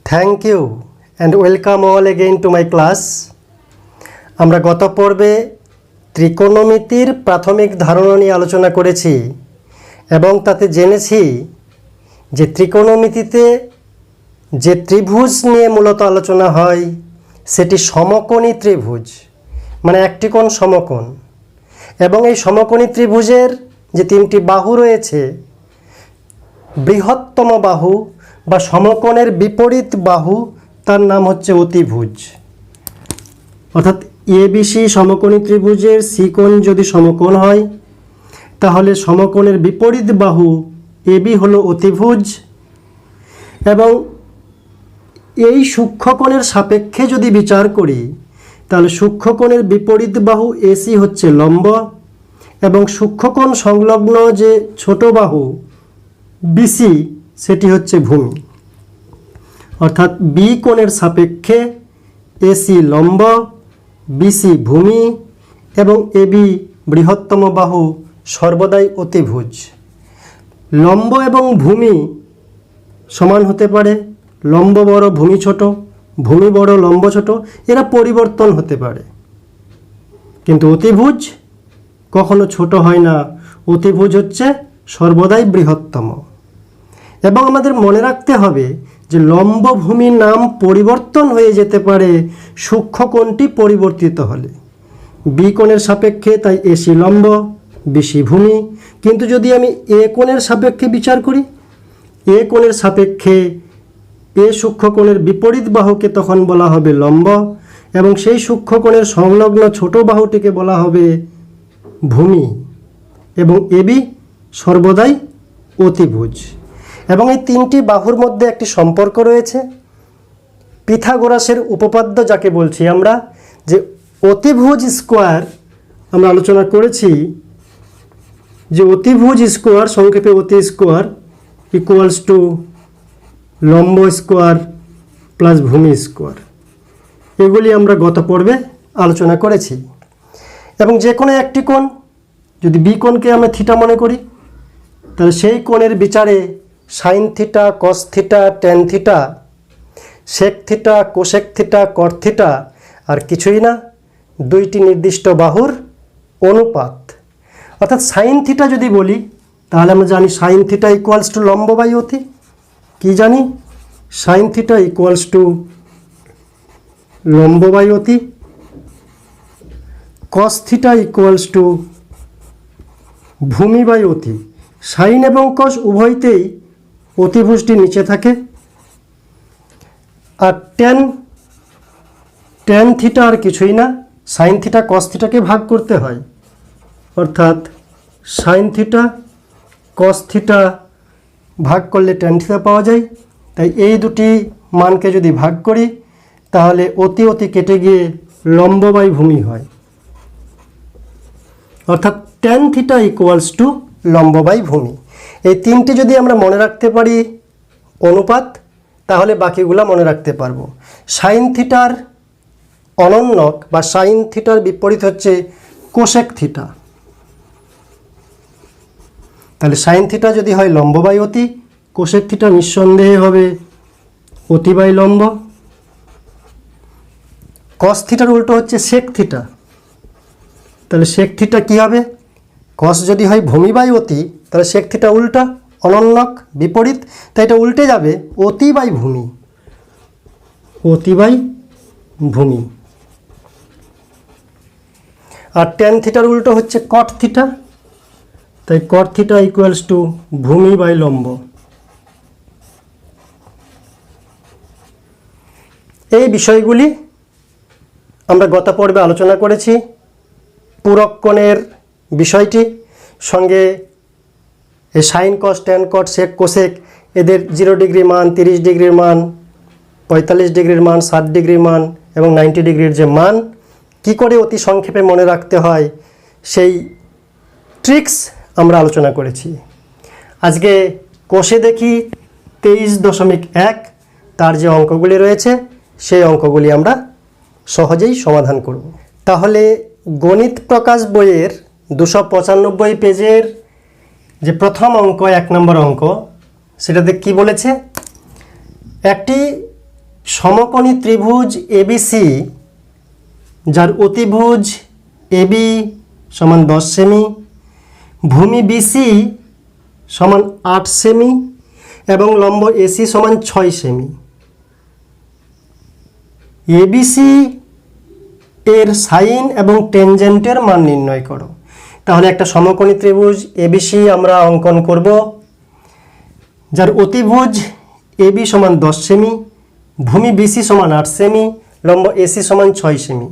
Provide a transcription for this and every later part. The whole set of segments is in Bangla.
Thank you and welcome all again to my class. আমরা গত পর্বে ত্রিকোণমিতির প্রাথমিক ধারণা নিয়ে আলোচনা করেছি এবং তাতে জেনেছি যে ত্রিকোণমিতিতে যে ত্রিভুজ নিয়ে মূলত আলোচনা হয় সেটি সমকোণী ত্রিভুজ, মানে একটি কোণ সমকোণ। এবং এই সমকোণী ত্রিভুজের যে তিনটি বাহু রয়েছে, বৃহত্তম বাহু বা সমকোণের বিপরীত বাহু তার নাম হচ্ছে অতিভুজ। অর্থাৎ এবিসি সমকোণী ত্রিভুজের সি কোণ যদি সমকোণ হয় তাহলে সমকোণের বিপরীত বাহু এবি হলো অতিভুজ। এবং এই সূক্ষ্মকোণের সাপেক্ষে যদি বিচার করি তাহলে সূক্ষ্মকোণের বিপরীত বাহু এসি হচ্ছে লম্ব এবং সূক্ষ্মকোণ সংলগ্ন যে ছোট বাহু বিসি সেটি হচ্ছে ভূমি। অর্থাৎ বি কোণের সাপেক্ষে এসি লম্ব, বিসি ভূমি এবং এবি বৃহত্তম বাহু সর্বদাই অতিভুজ। লম্ব এবং ভূমি সমান হতে পারে, লম্ব বড় ভূমি ছোট, ভূমি বড় লম্ব ছোট, এরা পরিবর্তন হতে পারে, কিন্তু অতিভুজ কখনো ছোট হয় না। অতিভুজ হচ্ছে সর্বদাই বৃহত্তম। এবং আমাদের মনে রাখতে হবে যে লম্ব ভূমির নাম পরিবর্তন হয়ে যেতে পারে সূক্ষ্মকোণটি পরিবর্তিত হলে। বি কোণের সাপেক্ষে তাই এসি লম্ব, বিসি ভূমি। কিন্তু যদি আমি এ কোণের সাপেক্ষে বিচার করি, এ কোণের সাপেক্ষে এ সূক্ষ্মকোণের বিপরীত বাহুকে তখন বলা হবে লম্ব এবং সেই সূক্ষ্মকোণের সংলগ্ন ছোট বাহুটিকে বলা হবে ভূমি এবং এবি সর্বদাই অতিভুজ। এবং এই তিনটি বাহুর মধ্যে একটি সম্পর্ক রয়েছে, পিথাগোরাসের উপপাদ্য যাকে বলছি আমরা, যে অতিভুজ স্কোয়ার। আমরা আলোচনা করেছি যে অতিভুজ স্কোয়ার, সংক্ষেপে অতি স্কোয়ার, ইকুয়ালস টু লম্ব স্কোয়ার প্লাস ভূমি স্কোয়ার। এগুলি আমরা গত পর্বে আলোচনা করেছি। এবং যে কোনো একটি কোণ, যদি বি কোণকে আমরা থিটা মনে করি তাহলে সেই কোণের বিচারে sine theta, cos theta, tan theta, sec theta, cosec theta, cot theta আর কিছুই না, দুইটি নির্দিষ্ট বাহুর অনুপাত। অর্থাৎ সাইন থিটা যদি বলি তাহলে আমরা জানি সাইন থিটা ইকুয়ালস টু লম্ব বাই অতি। কি জানি? সাইন থিটা ইকুয়ালস টু লম্ব বাই অতি। কস থিটা ইকুয়ালস টু ভূমি বাই অতি। সাইন এবং কস উভয়তেই অতিভুজটি নিচে থাকে। আর ট্যান থিটা আর কিছুই না, সাইন থিটা কস থিটাকে ভাগ করতে হয়। অর্থাৎ সাইন থিটা কস থিটা ভাগ করলে ট্যান থিটা পাওয়া যায়। তাই এই দুটি মানকে যদি ভাগ করি তাহলে অতি অতি কেটে গিয়ে লম্ব বাই ভূমি হয়। অর্থাৎ ট্যান থিটা ইকুয়ালস টু লম্ব বাই ভূমি। এই তিনটি যদি আমরা মনে রাখতে পারি অনুপাত, তাহলে বাকিগুলো মনে রাখতে পারবো। সাইন থিটার অনন্যক বা সাইন থিটার বিপরীত হচ্ছে কোসেক থিটা। তাহলে সাইন থিটা যদি হয় লম্ব বাই অতি, কোসেক থিটা নিঃসন্দেহে হবে অতি বাই লম্ব। কস থিটার উল্টো হচ্ছে সেক থিটা। তাহলে সেক থিটা কী হবে? কস যদি হয় ভূমি বাই অতি তাহলে সেক থিটা উল্টা, অনন্যক বিপরীত, তাই এটা উল্টে যাবে অতি বাই ভূমি, অতি বাই ভূমি। আর ট্যান থিটার উল্টো হচ্ছে কট থিটা, তাই কট থিটা ইকুয়ালস টু ভূমি বাই লম্ব। এই বিষয়গুলি আমরা গত পর্বে আলোচনা করেছি। পূরক কোণের বিষয়টি সঙ্গে sine cos, tan cot, sec cosec, এদের 0 ডিগ্রি মান, 30 ডিগ্রির মান, 45 ডিগ্রির মান, 60 ডিগ্রির মান এবং 90 ডিগ্রির যে মান কি করে অতি সংক্ষেপে মনে রাখতে হয় সেই ট্রিক্স আমরা আলোচনা করেছি। আজকে কোষে দেখি 23.1 তার যে অঙ্কগুলি রয়েছে সেই অঙ্কগুলি আমরা সহজেই সমাধান করব। তাহলে গণিত প্রকাশ বইয়ের 295 পেজের যে প্রথম অঙ্ক, 1 নম্বর অঙ্ক, সেটাতে কি বলেছে? একটি সমকোণী ত্রিভুজ এবিসি যার অতিভুজ এবি সমান 10 সেমি, ভূমি বিসি সমান 8 সেমি এবং লম্ব এসি সমান 6 সেমি। এবিসি এর সাইন এবং টেনজেন্টের মান নির্ণয় করো। তাহলে একটা সমকোণী ত্রিভুজ এবিসি আমরা অঙ্কন করব, যার অতিভুজ এবি সমান 10 সেমি, ভূমি বিসি সমান 8 সেমি, লম্ব এসি সমান 6 সেমি।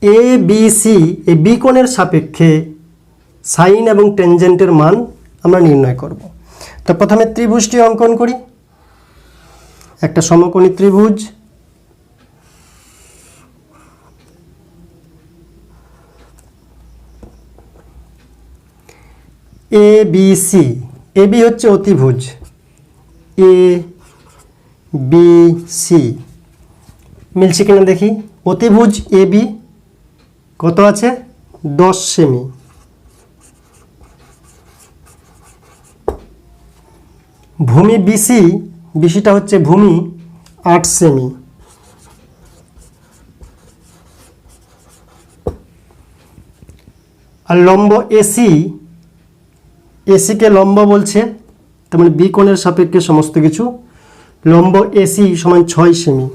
এ বি সি এই বি কোণের সাপেক্ষে সাইন এবং টেনজেন্টের মান আমরা নির্ণয় করব। তো প্রথমে ত্রিভুজটি অঙ্কন করি। একটা সমকোণী ত্রিভুজ, A B C. A B হচ্ছে অতিভুজ, এ বি সি মিলছে কিনা দেখি। অতিভুজ এ বি কত আছে? 10 সেমি। ভূমি বিসি, বিসিটা হচ্ছে ভূমি 8 সেমি। আর লম্ব এসি, এসিকে লম্ব বলছে, তার মানে বি কোণের সাপেক্ষে সমস্ত কিছু। লম্ব এসি সমান 6 সেমি।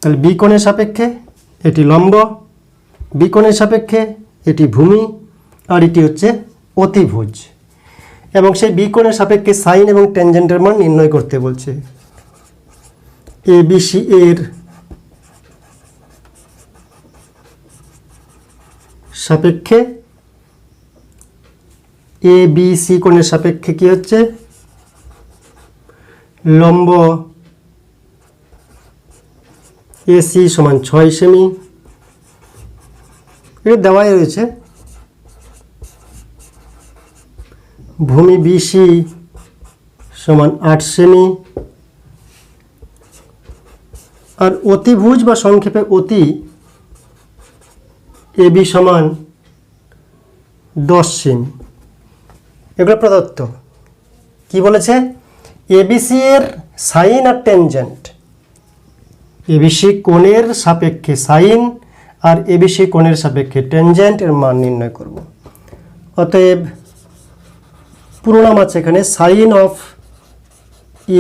তাহলে বি কোণের সাপেক্ষে এটি লম্ব, বি কোণের সাপেক্ষে এটি ভূমি, আর এটি হচ্ছে অতিভুজ। এবং সেই বি কোণের সাপেক্ষে সাইন এবং টেনজেন্টের মান নির্ণয় করতে বলছে। এবিসি এর সাপেক্ষে এ বি সি কোণের সাপেক্ষে কি হচ্ছে? লম্ব এসি সমান 6 সেমি। এটা দেওয়াই রয়েছে। ভূমি বিসি সমান 8 সেমি। আর অতিভুজ বা সংক্ষেপে অতি এবি সমান 10 সেমি। এগুলো প্রদত্ত। কি বলেছে? এবিসি এর সাইন আর টেনজেন্ট, এবিসি কোণের সাপেক্ষে সাইন আর এবিসি কোণের সাপেক্ষে টেনজেন্ট এর মান নির্ণয় করব। অতএব পুরো নাম আছে এখানে সাইন অফ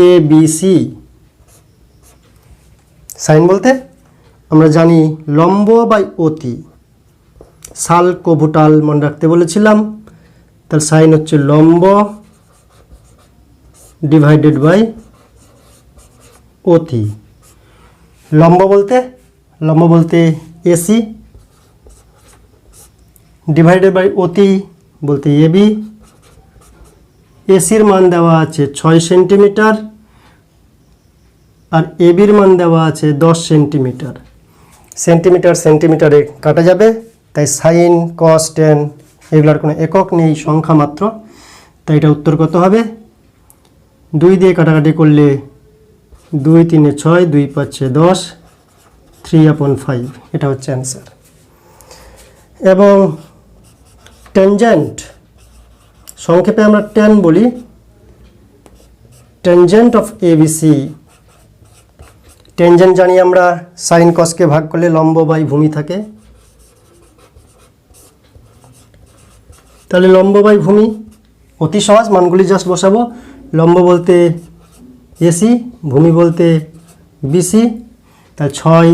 এবিসি। সাইন বলতে আমরা জানি লম্ব বাই অতি, সাল কোভুটাল মনে রাখতে বলেছিলাম। তার সাইন হচ্ছে লম্ব ডিভাইডেড বাই অতি। লম্ব বলতে এসি, ডিভাইডেড বাই অতি বলতে এবি। এসির মান দেওয়া আছে 6 সেন্টিমিটার আর এবির মান দেওয়া আছে 10 সেন্টিমিটার। সেন্টিমিটার সেন্টিমিটারে কাটা যাবে, তাই সাইন কস টেন এগুলোর কোনো একক নেই, সংখ্যা মাত্র। তাই এটা উত্তর কত হবে? 2 দিয়ে কাটাকাটি করলে 2 3 6, 2 5 10, 3/5 এটা হচ্ছে অ্যান্সার। এবং টেনজেন্ট সংক্ষেপে আমরা টেন বলি। টেনজেন্ট অফ এবিসি, টেনজেন্ট জানি আমরা সাইন কসকে ভাগ করলে লম্ব বাই ভূমি থাকে। তাহলে লম্ব বাই ভূমি অতি সহজ, মানগুলি জাস্ট বসাবো। লম্ব বলতে এসি, ভূমি বলতে বিসি। তাহলে 6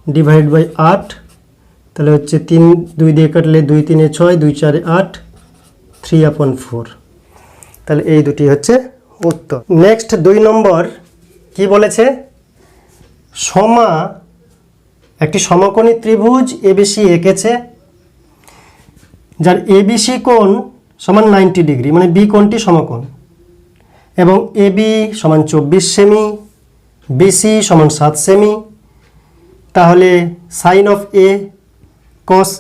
ডিভাইড বাই 8, তাহলে হচ্ছে 3 2 দিয়ে কাটলে 2 3 6, 2 4 8, 3/4। তাহলে এই দুটি হচ্ছে উত্তর। নেক্সট 2 নম্বর কি বলেছে? একটি সমকোণী ত্রিভুজ এবিসি এঁকেছে, যার এবিসি কোণ সমান 90 ডিগ্রি, মানে বি কোণটি সমকোণ, এবং এবি সমান 24 সেমি, বিসি সমান 7 সেমি। তাহলে sine of A, cos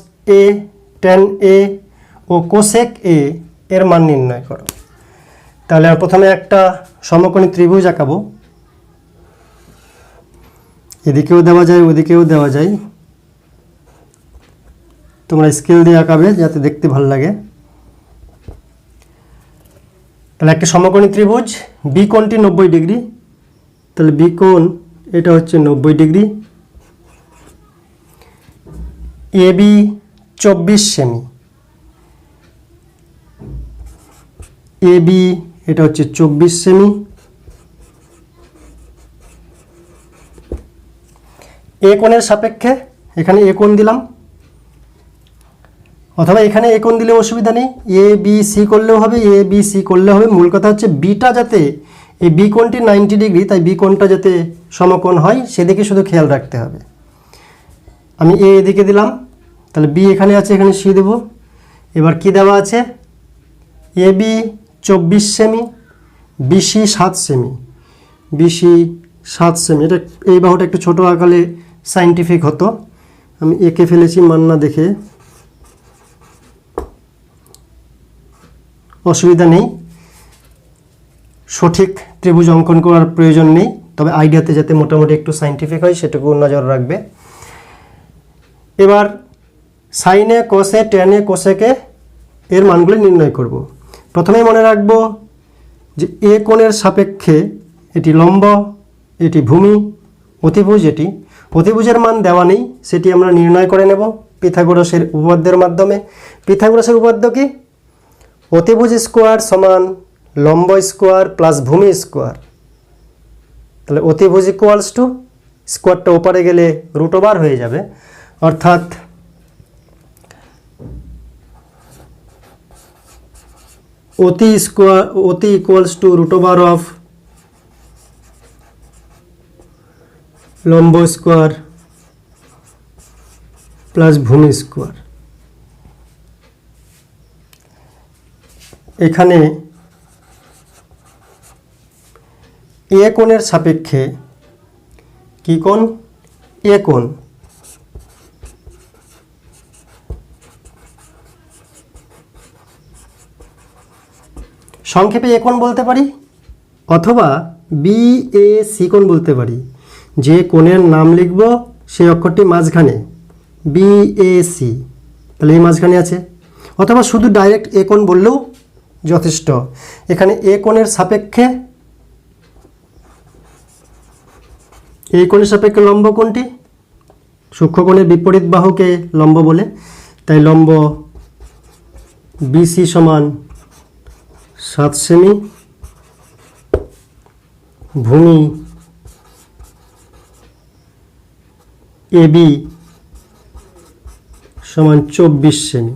A, tan A ও কোসেক এ এর মান নির্ণয় করো। তাহলে প্রথমে একটা সমকোণী ত্রিভুজ আঁকাবো। এদিকেও দেওয়া যায়, ওদিকেও দেওয়া যায়। তোমরা স্কেল দিয়ে আঁকাবে যাতে দেখতে ভালো লাগে। তাহলে একটা সমকোণী ত্রিভুজ, বি কোণটি 90 ডিগ্রি, তাহলে বি কোণ এটা হচ্ছে 90 degree, A B 24 semi, A B এটা হচ্ছে 24 সেমি, এ কোণের সাপেক্ষে এখানে এ কোণ দিলাম, অথবা এখানে এ কোণ দিলে অসুবিধা নেই, এ বি সি করলেও হবে, এ বি সি করলেও হবে। মূল কথা হচ্ছে বিটা যাতে, এই বি কোণটি 90 ডিগ্রি, তাই বি কোণটা যাতে সমকোণ হয় সেদিকে শুধু খেয়াল রাখতে হবে। আমি এ এদিকে দিলাম, তাহলে বি এখানে আছে, এখানে সি দেব। এবার কি দেওয়া আছে, এ বি 24 সেমি, বিসি 7 সেমি, বিসি 7 সেমি। এটা এই বাহুটা একটু ছোটো আকারে সাইন্টিফিক হতো, আমি এঁকে ফেলেছি মান না দেখে, অসুবিধা নেই, সঠিক ত্রিভুজ অঙ্কন করার প্রয়োজন নেই, তবে আইডিয়াতে যাতে মোটামুটি একটু সাইন্টিফিক হয় সেটুকু নজর রাখবে। এবার সাইনে, কোসে, টেনে, কোসেকে এর মানগুলি নির্ণয় করব। প্রথমেই মনে রাখব যে এ কোণের সাপেক্ষে এটি লম্ব, এটি ভূমি, অতিভুজ এটি। অতিভুজের মান দেওয়া নেই, সেটি আমরা নির্ণয় করে নেব পিথাগোরাসের উপপাদ্যের মাধ্যমে। পিথাগোরাসের উপপাদ্য কি, অতিভুজ স্কোয়ার সমান লম্ব স্কোয়ার প্লাস ভূমি স্কোয়ার। তাহলে অতিভুজ ইকুয়ালস টু, স্কোয়ারটা ওপারে গেলে রুট ওভার হয়ে যাবে, অর্থাৎ অতি equals to root over of লম্ব স্কোয়ার প্লাস ভূমি স্কোয়ার। এখানে এ কোণের সাপেক্ষে কি কোণ, এ কোণ, সংক্ষেপে এ কোণ বলতে পারি, অথবা বি এ সি কোণ বলতে পারি। যে কোণের নাম লিখব সেই অক্ষরটি মাঝখানে, বি এ সি, তাহলে এই মাঝখানে আছে, অথবা শুধু ডাইরেক্ট এ কোণ বললেও যথেষ্ট। এখানে এ কোণের সাপেক্ষে, এই কোণের সাপেক্ষে লম্ব কোণটি, সূক্ষ্মকোণের বিপরীত বাহুকে লম্ব বলে, তাই লম্ব বিসি সমান 7 সেমি, ভূমি এ বি সমান 24 সেমি।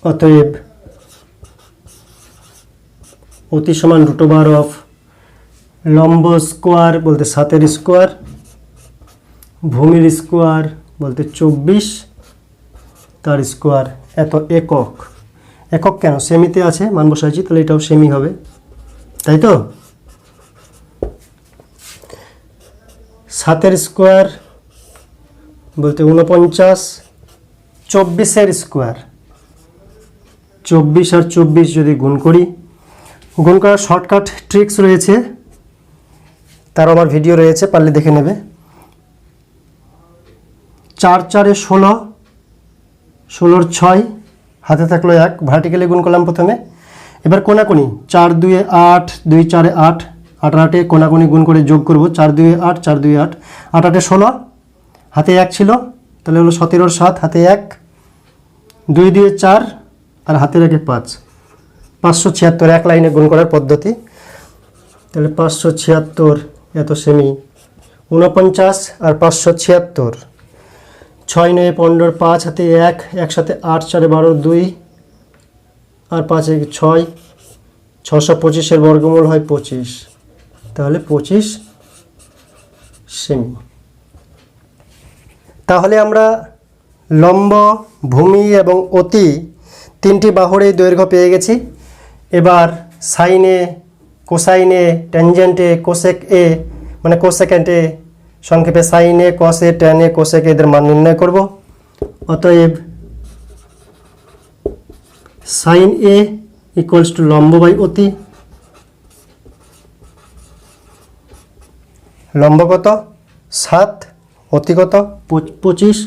অতএব অতি সমান রুট ওভার অফ লম্ব স্কোয়ার বলতে 7 স্কোয়ার, ভূমির স্কোয়ার বলতে 24, তার স্কোয়ার, এত একক। একক কেন, সেমিতে আছে, মান বসাইছি, তাহলে এটাও সেমি হবে, তাই তো। 7 স্কোয়ার বলতে 49, 24 স্কোয়ার, 24 আর 24 যদি গুণ করি, গুণ করার শর্টকাট ট্রিক্স রয়েছে, তার আমার ভিডিও রয়েছে, পারলে দেখে নেবে। 4 4 16, 16 6, হাতে থাকলো 1, ভার্টিক্যালি গুণ করলাম প্রথমে। এবার কোনাকুনি, 4 2 8, 2 4 8, 8 8 কোনাকুনি গুণ করে যোগ করব, 4 2 8, 4 2 8, 8 8 16, হাতে 1 ছিল, তাহলে হলো 17 7, হাতে 1, 2 2 4 আর হাতে রাখে 5, 576, এক লাইনে গুণ করার পদ্ধতি। তাহলে 576 এত সেমি, 49 আর 576, 6 9 15, 5 হাতে 1, একসাথে 8 4 12, 2 আর 5 6, 625 বর্গমূল হয় 25, তাহলে 25 সেমি। তাহলে আমরা লম্ব, ভূমি এবং অতি তিনটি বাহুর এই দৈর্ঘ্য পেয়ে গেছি। এবার সাইনে, কোসাইনে, ট্যানজেন্টে, কোসেক এ মানে কোসেকেন্টে, সংক্ষেপে সাইনে, কসে, ট্যানে, কোসেকে এদের মান নির্ণয় করব। অতএব সাইন এ ইকুয়ালস টু লম্ব বাই অতি। লম্ব কত 7, অতি কত 25,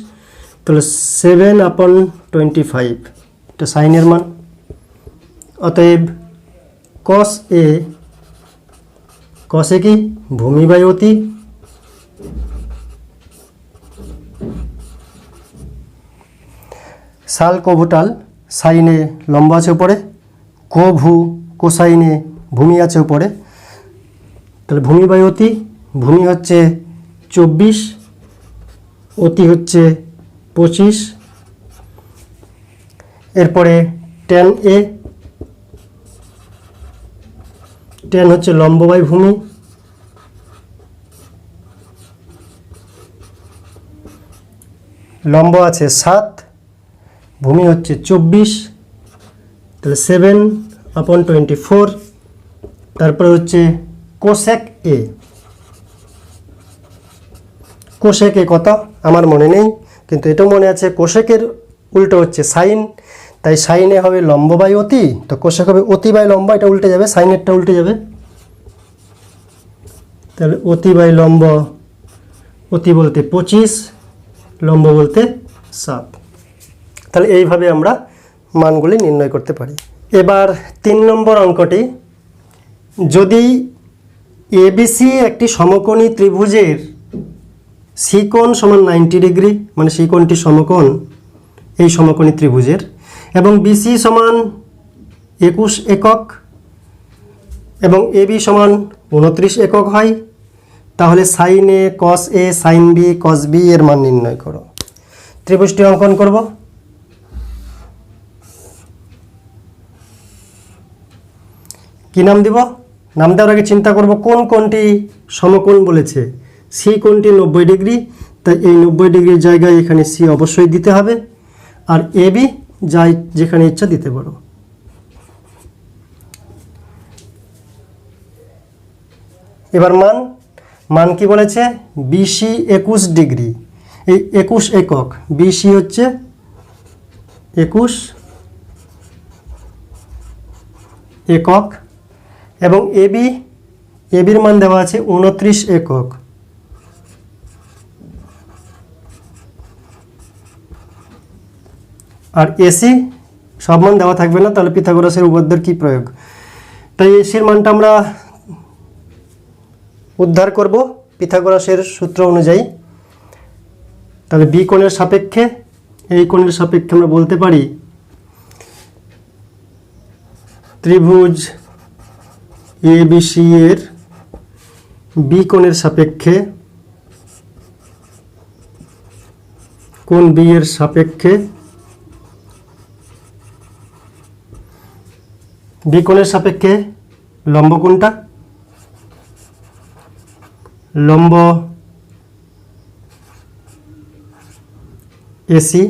তাহলে 7/25, এটা সাইনের মান। অতএব কস এ কি ভূমি বাই অতি, সাল কভুটাল সাইনে লম্ব আছে উপরে, কভু কোসাইনে ভূমি আছে উপরে, তাহলে ভূমি বাই অতি, ভূমি হচ্ছে 24, অতি হচ্ছে 25, এরপরে ট্যান এ, ট্যান হচ্ছে লম্ব বাই ভূমি, লম্ব আছে 7, ভূমি হচ্ছে 24, তাহলে 7/24, তারপরে হচ্ছে কোসেক এ, কোসেক এ কত আমার মনে নেই, কিন্তু এটাও মনে আছে কোসেকের উল্টো হচ্ছে সাইন, তাই সাইনে হবে লম্ব বাই অতি, তো কোসেক হবে অতি বাই লম্ব, এটা উল্টে যাবে, সাইনেরটা উল্টে যাবে, তাহলে অতি বাই লম্ব, অতি বলতে 25, লম্ব বলতে 7। তাহলে এইভাবে আমরা মানগুলি নির্ণয় করতে পারি। এবার 3 নম্বর অঙ্কটি, যদি এবিসি একটি সমকোণী ত্রিভুজের সি কোণ সমান 90 ডিগ্রি, মানে সি কোণটি সমকোণ এই সমকোণী ত্রিভুজের, এবং বিসি সমান 21 একক এবং এবি সমান 29 একক হয়, তাহলে সাইন এ কস এ সাইন বি কস বি এর মান নির্ণয় করো। ত্রিভুজটি অঙ্কন করব। কি নাম দিব? নাম দেওয়ার আগে চিন্তা করব কোন কোণটি সমকোণ বলেছে। সি কোণটি 90 ডিগ্রি, তাই এই 90 ডিগ্রির জায়গায় এখানে সি অবশ্যই দিতে হবে, আর এ বি যাই যেখানে ইচ্ছা দিতে পারো। এবার মান কি বলেছে? বিসি 21 ডিগ্রি, এই 21 একক, বিসি হচ্ছে 21 একক, এবং এবির মান দেওয়া আছে 29 একক। আর এসি সব মান দেওয়া থাকবে না, তাহলে পিথাগোরাসের উপপাদ্যের কি প্রয়োগ? তাই এসির মানটা আমরা উদ্ধার করব পিথাগোরাসের সূত্র অনুযায়ী। তাহলে বি কোণের সাপেক্ষে এই কোণের সাপেক্ষে আমরা বলতে পারি ত্রিভুজ এবিসি এর বি কোণের সাপেক্ষে কোণ বি এর সাপেক্ষে বি কোণের সাপেক্ষে লম্ব কোণটা, লম্ব এসি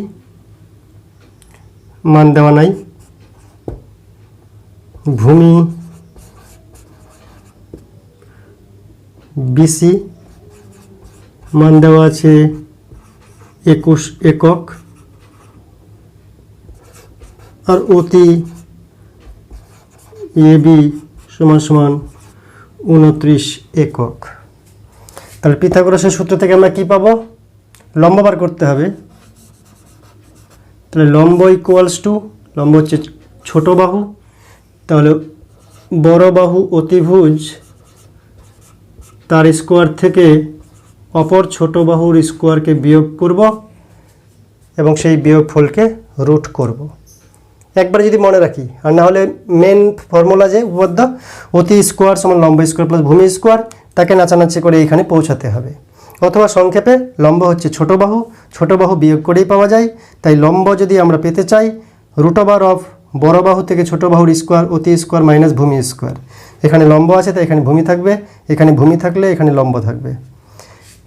মান দেওয়া নাই, ভূমি বিসি মান দেওয়া আছে 21 একক, আর অতি এবি সমান সমান 29 একক। তাহলে পিথাগোরাসের সূত্র থেকে আমরা কি পাবো? লম্ব বার করতে হবে। তাহলে লম্ব ইকুয়ালস টু, লম্ব হচ্ছে ছোট বাহু, তাহলে বড় বাহু অতিভুজ তার স্কোয়ার থেকে অপর ছোট বাহুর স্কোয়ারকে বিয়োগ করব এবং সেই বিয়োগফলকে রুট করব। একবার যদি মনে রাখি, আর না হলে মেন ফর্মুলা যে উপপাদ্য অতি স্কোয়ার সমান লম্ব স্কোয়ার প্লাস ভূমি স্কোয়ার, তাকে নাচানাচি করে এইখানে পৌঁছাতে হবে। অথবা সংক্ষেপে লম্ব হচ্ছে ছোট বাহু বিয়োগ করেই পাওয়া যায়, তাই লম্ব যদি আমরা পেতে চাই রুট ওভার অফ বড় বাহু থেকে ছোট বাহুর স্কোয়ার অতি স্কোয়ার মাইনাস ভূমি স্কোয়ার। এখানে লম্ব আছে তাই এখানে ভূমি থাকবে, এখানে ভূমি থাকলে এখানে লম্ব থাকবে।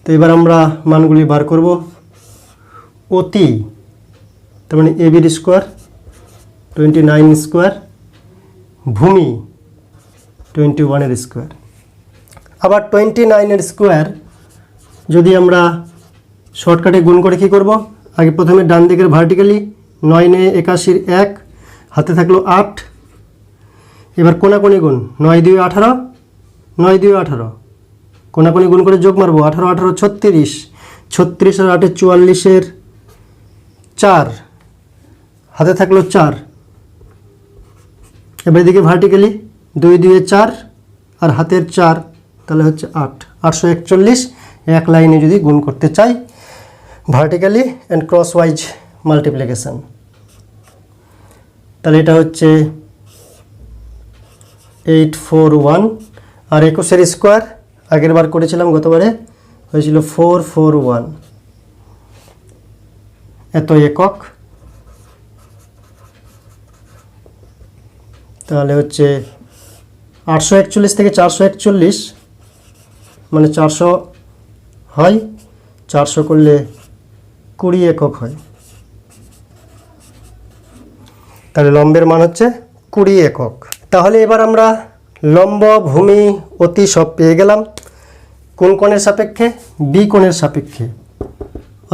তো এবার আমরা মানগুলি বার করব। অতি তার মানে এবির স্কোয়ার 29 স্কোয়ার, ভূমি 21 স্কোয়ার। আবার 29 স্কোয়ার যদি আমরা শর্টকাটে গুণ করে কী করব? আগে প্রথমে ডান দিকের ভার্টিক্যালি 9 81 1, হাতে থাকলো 8, এবার কোনাকুনি গুণ 9 2 18, 9 2 18, কোনাকুনি গুণ করে যোগ মারবো 18 18 36, 36 আর 8 44 4, হাতে থাকলো 4, এবার এদিকে ভার্টিক্যালি 2 2 4 আর হাতের 4, তাহলে হচ্ছে 8, 841 এক লাইনে যদি গুণ করতে চাই vertically and cross wise multiplication, তাহলে এটা হচ্ছে 841 আর 21 স্কোয়ার আগের বার করেছিলাম, গতবারে হয়েছিল 441, এত একক, তাহলে হচ্ছে 841 থেকে 441 মানে 400 হয়, 400 করলে 20 একক হয়, তাহলে লম্বের মান হচ্ছে 20 একক। তাহলে এবার আমরা লম্ব, ভূমি, অতি সব পেয়ে গেলাম। কোন কোণের সাপেক্ষে? বি কোণের সাপেক্ষে।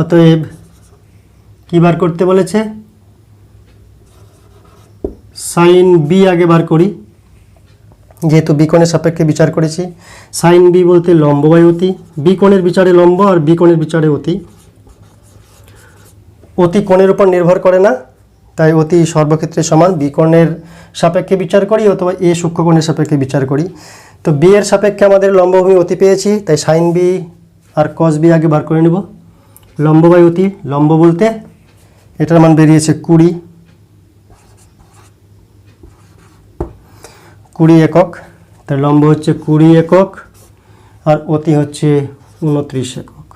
অতএব কী বার করতে বলেছে? সাইন বি আগে বার করি, যেহেতু বি কোণের সাপেক্ষে বিচার করেছি। সাইন বি বলতে লম্ব বাই অতি, বি কোণের বিচারে লম্ব আর বি কোণের বিচারে অতি। অতি কোণের উপর নির্ভর করে না, তাই অতি সর্বক্ষেত্রে সমান। বি কোণের সাপেক্ষে বিচার করি অথবা এ সূক্ষ্ম কোণের সাপেক্ষে বিচার করি। তো বি এর সাপেক্ষে আমাদের লম্ব, ভূমি, অতি পেয়েছি, তাই সাইন বি আর কস বি আগে বার করে নেব। লম্ব বাই অতি, লম্ব বলতে এটার মান বেরিয়েছে 20 একক, তাই লম্ব হচ্ছে 20 একক আর অতি হচ্ছে 29 একক।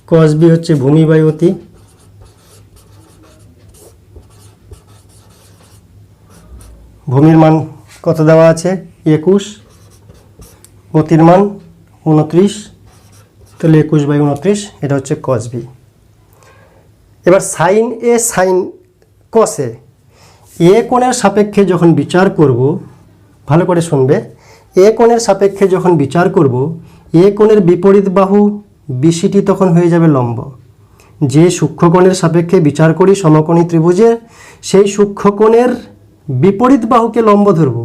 কস বি হচ্ছে ভূমি বাই অতি, ভূমির মান কত দেওয়া আছে? 21, অতির মান 29, তাহলে 21 বাই 29, এটা হচ্ছে কস বি। এবার সাইন এ সাইন কস এ কোণের সাপেক্ষে যখন বিচার করব, ভালো করে শুনবে, এ কোণের সাপেক্ষে যখন বিচার করব, এ কোণের বিপরীত বাহু বিসিটি তখন হয়ে যাবে লম্ব। যে সূক্ষ্মকোণের সাপেক্ষে বিচার করি সমকোণী ত্রিভুজে, সেই সূক্ষ্মকোণের বিপরীত বাহুকে লম্ব ধরব।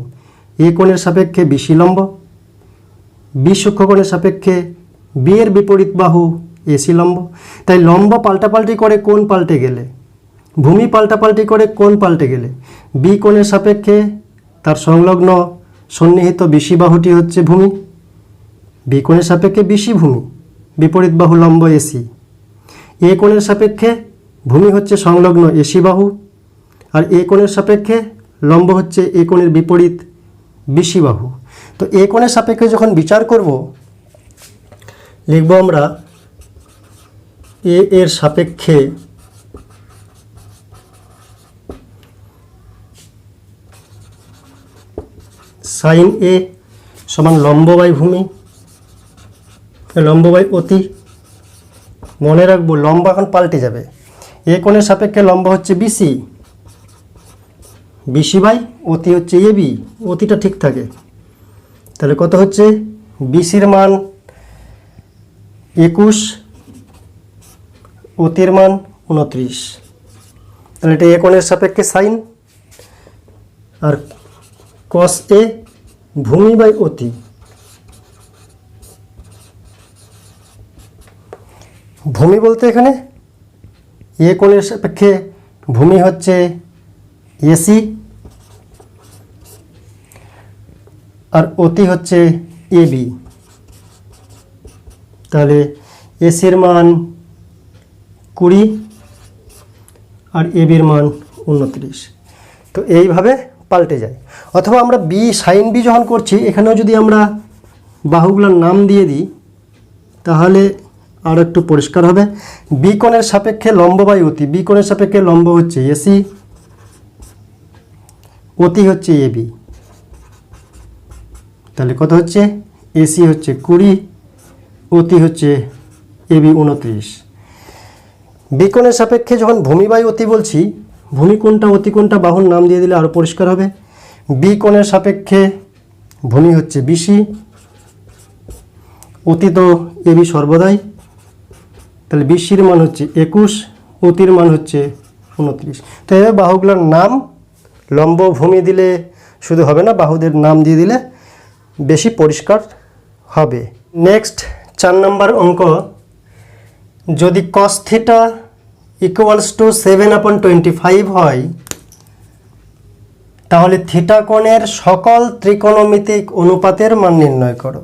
এ কোণের সাপেক্ষে বিসি লম্ব, বি সূক্ষ্মকোণের সাপেক্ষে বি এর বিপরীত বাহু এসি লম্ব। তাই লম্ব পাল্টাপাল্টি করে কোণ পাল্টে গেলে, ভূমি পাল্টাপাল্টি করে কোণ পাল্টে গেলে, বি কোণের সাপেক্ষে তার সংলগ্ন সন্নিহিত বিসি বাহুটি হচ্ছে ভূমি, বি কোণের সাপেক্ষে বিসি ভূমি, বিপরীত বাহু লম্ব এসি। এ কোণের সাপেক্ষে ভূমি হচ্ছে সংলগ্ন এসি বাহু, আর এ কোণের সাপেক্ষে লম্ব হচ্ছে এ কোণের বিপরীত বিসি বাহু। তো এ কোণের সাপেক্ষে যখন বিচার করব, লিখব আমরা এ এর সাপেক্ষে সাইন এ সমান লম্ব বাই ভূমি, লম্ব বাই অতি। মনে রাখবো লম্ব এখন পাল্টে যাবে। এ কোণের সাপেক্ষে লম্ব হচ্ছে বিসি, বিসি বাই অতি হচ্ছে এ বি, অতিটা ঠিক থাকে। তাহলে কত হচ্ছে? বিসির মান 21, অতির মান 29। তাহলে এটা এ কোণের সাপেক্ষে সাইন, আর কস এ ভূমি বাই অতি। ভূমি বলতে এখানে এ কোণের সাপেক্ষে ভূমি হচ্ছে এসি আর অতি হচ্ছে এবি। তাহলে এসির মান 20 আর এবির মান 29। তো এইভাবে পাল্টে যায়। অথবা আমরা বি সাইন বি যখন করছি, এখানেও যদি আমরা বাহুগুলোর নাম দিয়ে দিই তাহলে আরও একটু পরিষ্কার হবে। বি কোণের সাপেক্ষে লম্ব বাই অতি, বি কোণের সাপেক্ষে লম্ব হচ্ছে এসি, অতি হচ্ছে এবি। তাহলে কত হচ্ছে? এসি হচ্ছে 20, অতি হচ্ছে এবি 29। বি কোণের সাপেক্ষে যখন ভূমি বাই অতি বলছি, ভূমি কোণটা অতি কোণটা বাহুর নাম দিয়ে দিলে আরও পরিষ্কার হবে। বি কোণের সাপেক্ষে ভূমি হচ্ছে বিসি, অতি তো এবি সর্বদাই, তাহলে বিসির মান হচ্ছে 21, অতির মান হচ্ছে 29। তো এভাবে বাহুগুলোর নাম লম্ব ভূমি দিলে শুধু হবে না, বাহুদের নাম দিয়ে দিলে বেশি পরিষ্কার হবে। নেক্সট 4 নম্বর অঙ্ক, যদি কস থিটা ইকুয়ালস টু 7/25 হয়, তাহলে থিটা কোণের সকল ত্রিকোণমিতিক অনুপাতের মান নির্ণয় করো।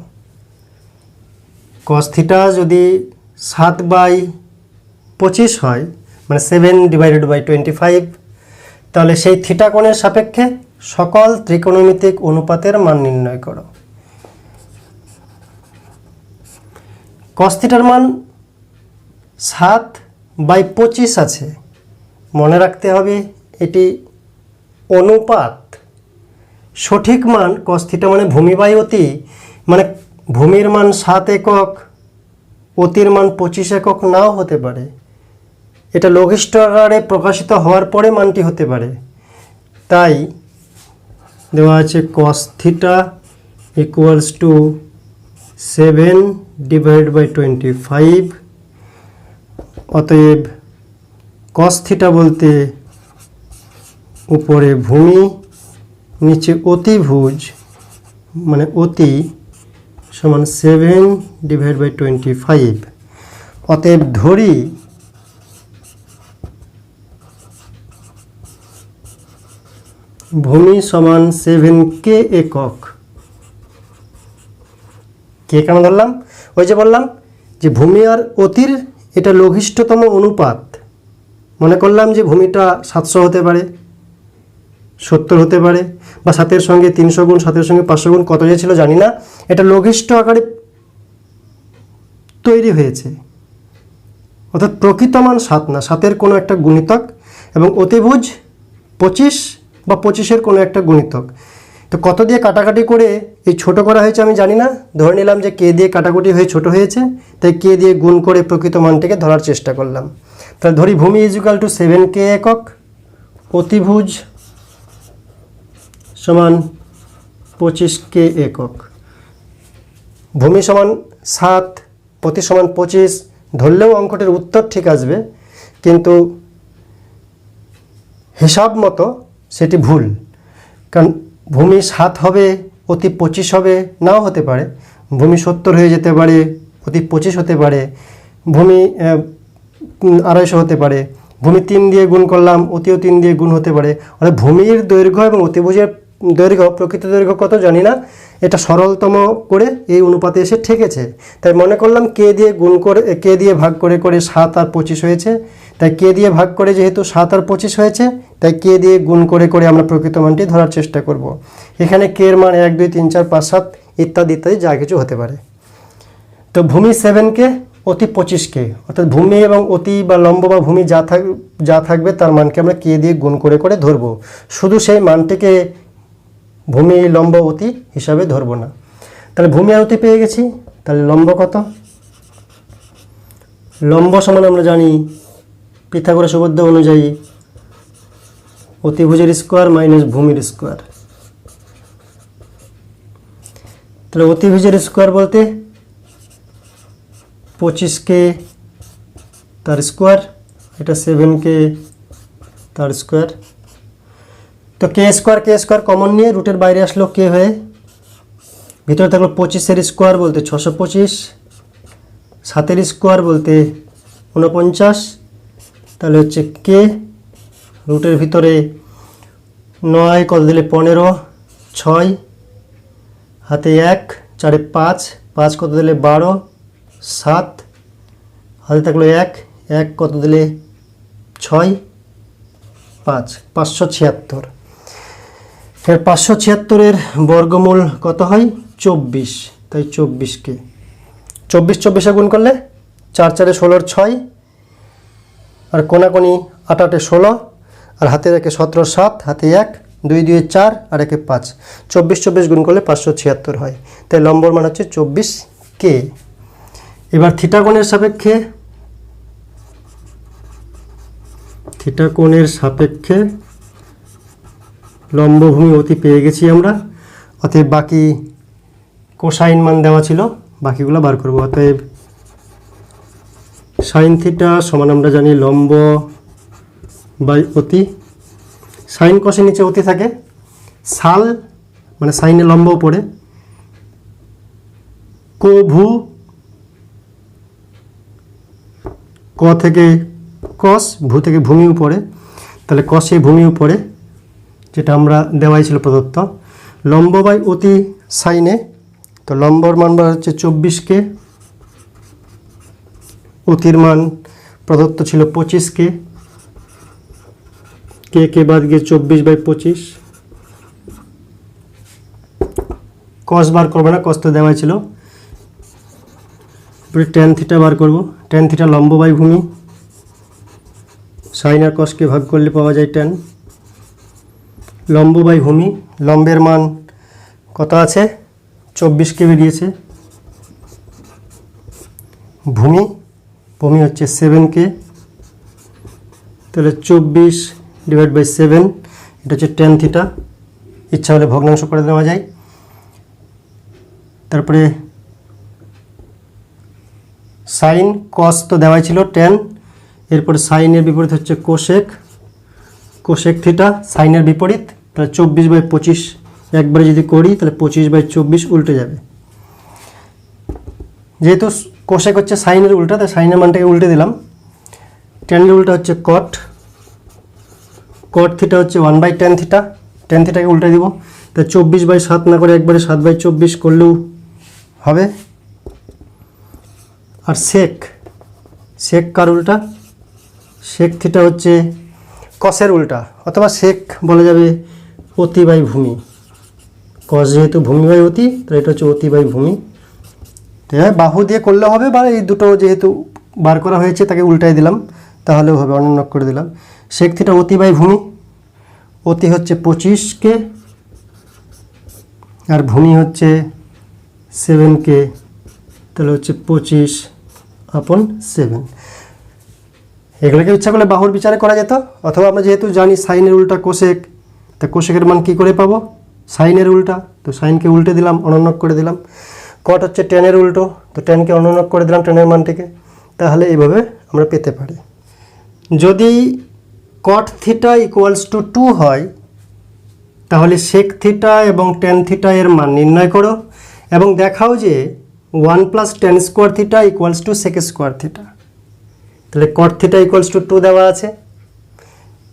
cos থিটা যদি 7/25 হয়, মানে 7/25, তাহলে সেই থিটা কোণের সাপেক্ষে সকল ত্রিকোণমিতিক অনুপাতের মান নির্ণয় করো। cos থিটার মান 7/25 আছে, মনে রাখতে হবে এটি অনুপাত। সঠিক মান cos থিটা মানে ভূমি বাই অতি, মানে ভূমির মান 7 একক, অতির মান 25 একক নাও হতে পারে। এটা লঘিষ্ঠ আকারে প্রকাশিত হওয়ার পরে মানটি হতে পারে। তাই দেওয়া আছে cos থিটা ইকুয়ালস টু 7/25। অতএব cos থিটা বলতে উপরে ভূমি, নিচে অতিভুজ, মানে অতি সমান 7/25। অতএব ধরি ভূমি সমান 7k একক। কে কেন ধরলাম? ওই যে বললাম যে ভূমি আর অতির এটা লঘিষ্ঠতম অনুপাত। মনে করলাম যে ভূমিটা 700 হতে পারে, 70 হতে পারে, বা 7-এর সঙ্গে 300 গুণ, 7-এর সঙ্গে 500 গুণ, কত যে ছিল জানি না। এটা লঘিষ্ঠ আকারে তৈরি হয়েছে, অর্থাৎ প্রকৃত মান 7 না, 7-এর কোনো একটা গুণিতক, এবং অতিভুজ 25 বা 25-এর কোনো একটা গুণিতক। তো কত দিয়ে কাটাকাটি করে এই ছোট করা হয়েছে আমি জানি না, ধরে নিলাম যে কে দিয়ে কাটাকুটি হয়ে ছোট হয়েছে, তাই কে দিয়ে গুণ করে প্রকৃত মানটিকে ধরার চেষ্টা করলাম। তাহলে ধরি ভূমি ইজুকাল টু 7k একক, অতিভুজ সমান 25k একক। ভূমি সমান 7, অতি সমান 25 ধরলেও অঙ্কটির উত্তর ঠিক আসবে, কিন্তু হিসাব মতো সেটি ভুল। কারণ ভূমি 7 হবে, অতি 25 হবে, নাও হতে পারে। ভূমি 70 হয়ে যেতে পারে, অতি 25 হতে পারে। ভূমি 250 হতে পারে। ভূমি 3 দিয়ে গুণ করলাম, অতিও 3 দিয়ে গুণ হতে পারে। অর্থাৎ ভূমির দৈর্ঘ্য এবং অতিভুজের দৈর্ঘ্য, প্রকৃত দৈর্ঘ্য কত জানি না, এটা সরলতম করে এই অনুপাতে এসে ঠেকেছে। তাই মনে করলাম কে দিয়ে গুণ করে, কে দিয়ে ভাগ করে করে 7 আর 25 হয়েছে। তাই কে দিয়ে ভাগ করে যেহেতু 7 আর 25 হয়েছে, তাই কে দিয়ে গুণ করে করে আমরা প্রকৃত মানটি ধরার চেষ্টা করব। এখানে কে এর মান 1 2 3 4 5 7 ইত্যাদি ইত্যাদি যা কিছু হতে পারে। তো ভূমি 7k, অতি 25k, অর্থাৎ ভূমি এবং অতি বা লম্ব বা ভূমি যা থাকবে তার মানকে আমরা কে দিয়ে গুণ করে করে ধরবো। শুধু সেই মানটিকে ভূমি, লম্ব, অতি হিসাবে ধরবো না। তাহলে ভূমি আর অতি পেয়ে গেছি। তাহলে লম্ব কত? লম্ব সমান আমরা জানি পিথাগোরাস উপপাদ্য অনুযায়ী অতিভুজের স্কোয়ার মাইনাস ভূমির স্কোয়ার। তাহলে অতিভুজের স্কোয়ার বলতে 25k তার স্কোয়ার, এটা 7k তার স্কোয়ার। তো কে স্কোয়ার কমন নিয়ে রুটের বাইরে আসলো কে হয়ে, ভিতরে থাকলো 25-এর স্কোয়ার বলতে 625, 7-এর স্কোয়ার বলতে 49। তাহলে হচ্ছে কে, রুটের ভিতরে 9 কত দিলে 15, 6 হাতে 1, 4 5, 5 কত দিলে 12, 7 হাতে থাকলো 1, 1 কত দিলে 6, 5, 576। এর 576-এর বর্গমূল কত হয়? 24। তাই 24কে 24 গুণ করলে 4 4 16 6, আর কোনাকোনি 8 8 16, আর হাতে রেখে 17 7, হাতে 1, 2 2 4, আর একে 5। 24 গুণ করলে 576 হয়। তাই লম্বর মান হচ্ছে 24k। এবার থিটা কোণের সাপেক্ষে লম্বভূমি অতি পেয়ে গেছি আমরা। অতএব বাকি কোসাইন মান দেওয়া ছিল, বাকিগুলো বার করব। অতএব সাইন থিটা সমান আমরা জানি লম্ব বাই অতি। সাইন কষে নিচে অতি থাকে, সাল মানে সাইনে লম্ব উপরে, কভু ক থেকে কস, ভূ থেকে ভূমি উপরে, তাহলে কসে ভূমি উপরে, যেটা আমরা দেওয়াই ছিল প্রদত্ত। লম্ব বাই অতি সাইনে, তো লম্বর মান হচ্ছে 24K, অতির মান প্রদত্ত ছিল 25K, কে বাদ গিয়ে 24/25। কস বার করবো না, কস তো দেওয়াই ছিল। ট্যান থিটা বার করব। ট্যান থিটা লম্ব বাই ভূমি, সাইন আর কসকে ভাগ করলে পাওয়া যায় ট্যান। লম্ব বাই ভূমি, লম্বের মান কত আছে? 24K বেরিয়েছে। ভূমি, ভূমি হচ্ছে 7K, তাহলে 24/7, এটা হচ্ছে ট্যান থিটা। ইচ্ছা হলে ভগ্নাংশ করে দেওয়া যায়। তারপরে সাইন, কস তো দেওয়াই ছিল ট্যান, এরপরে সাইনের বিপরীত হচ্ছে কোশেক, কোশেক থিটা সাইনের বিপরীত, তাহলে 24/25 একবারে যদি করি তাহলে 25/24 উল্টে যাবে। যেহেতু কোশেক হচ্ছে সাইনের উল্টা, তাই সাইনের মানটাকে উল্টে দিলাম। ট্যানের উল্টা হচ্ছে কট, কট থিটা হচ্ছে 1/tan থিটা, ট্যান থিটাকে উল্টে দিব, তাই 24/7 না করে একবারে 7/24 করলেও হবে। আর সেক, সেক কার উল্টা? সেক থিটা হচ্ছে কসের উল্টা, অথবা সেক বলা যাবে অতি বাই ভূমি। কস যেহেতু ভূমি বাই অতি, তাহলে এটা হচ্ছে অতি বাই ভূমি। তাই বাহু দিয়ে করলে হবে, বা এই দুটো যেহেতু বার করা হয়েছে তাকে উল্টাই দিলাম তাহলেও হবে, অন্য করে দিলাম। সেক থিটা অতি বাই ভূমি, অতি হচ্ছে 25K আর ভূমি হচ্ছে 7K, তাহলে হচ্ছে 25/7। এগুলোকে ইচ্ছা করলে বাহুর বিচারে করা যেত, অথবা আমরা যেহেতু জানি সাইনের উল্টা কোশেক, তা কোশেকের মান কী করে পাবো? সাইনের উল্টা, তো সাইনকে উল্টে দিলাম, অনন্যক করে দিলাম। কট হচ্ছে ট্যানের উল্টো, তো ট্যানকে অনন্যক করে দিলাম ট্যানের মানটিকে, তাহলে এইভাবে আমরা পেতে পারি। যদি কট থিটা ইকুয়ালস টু 2 হয়, তাহলে সেক থিটা এবং ট্যান থিটা এর মান নির্ণয় করো এবং দেখাও যে 1 + tan square theta equals to sec square theta. তাহলে কট থিটা ইকুয়ালস টু 2 দেওয়া আছে,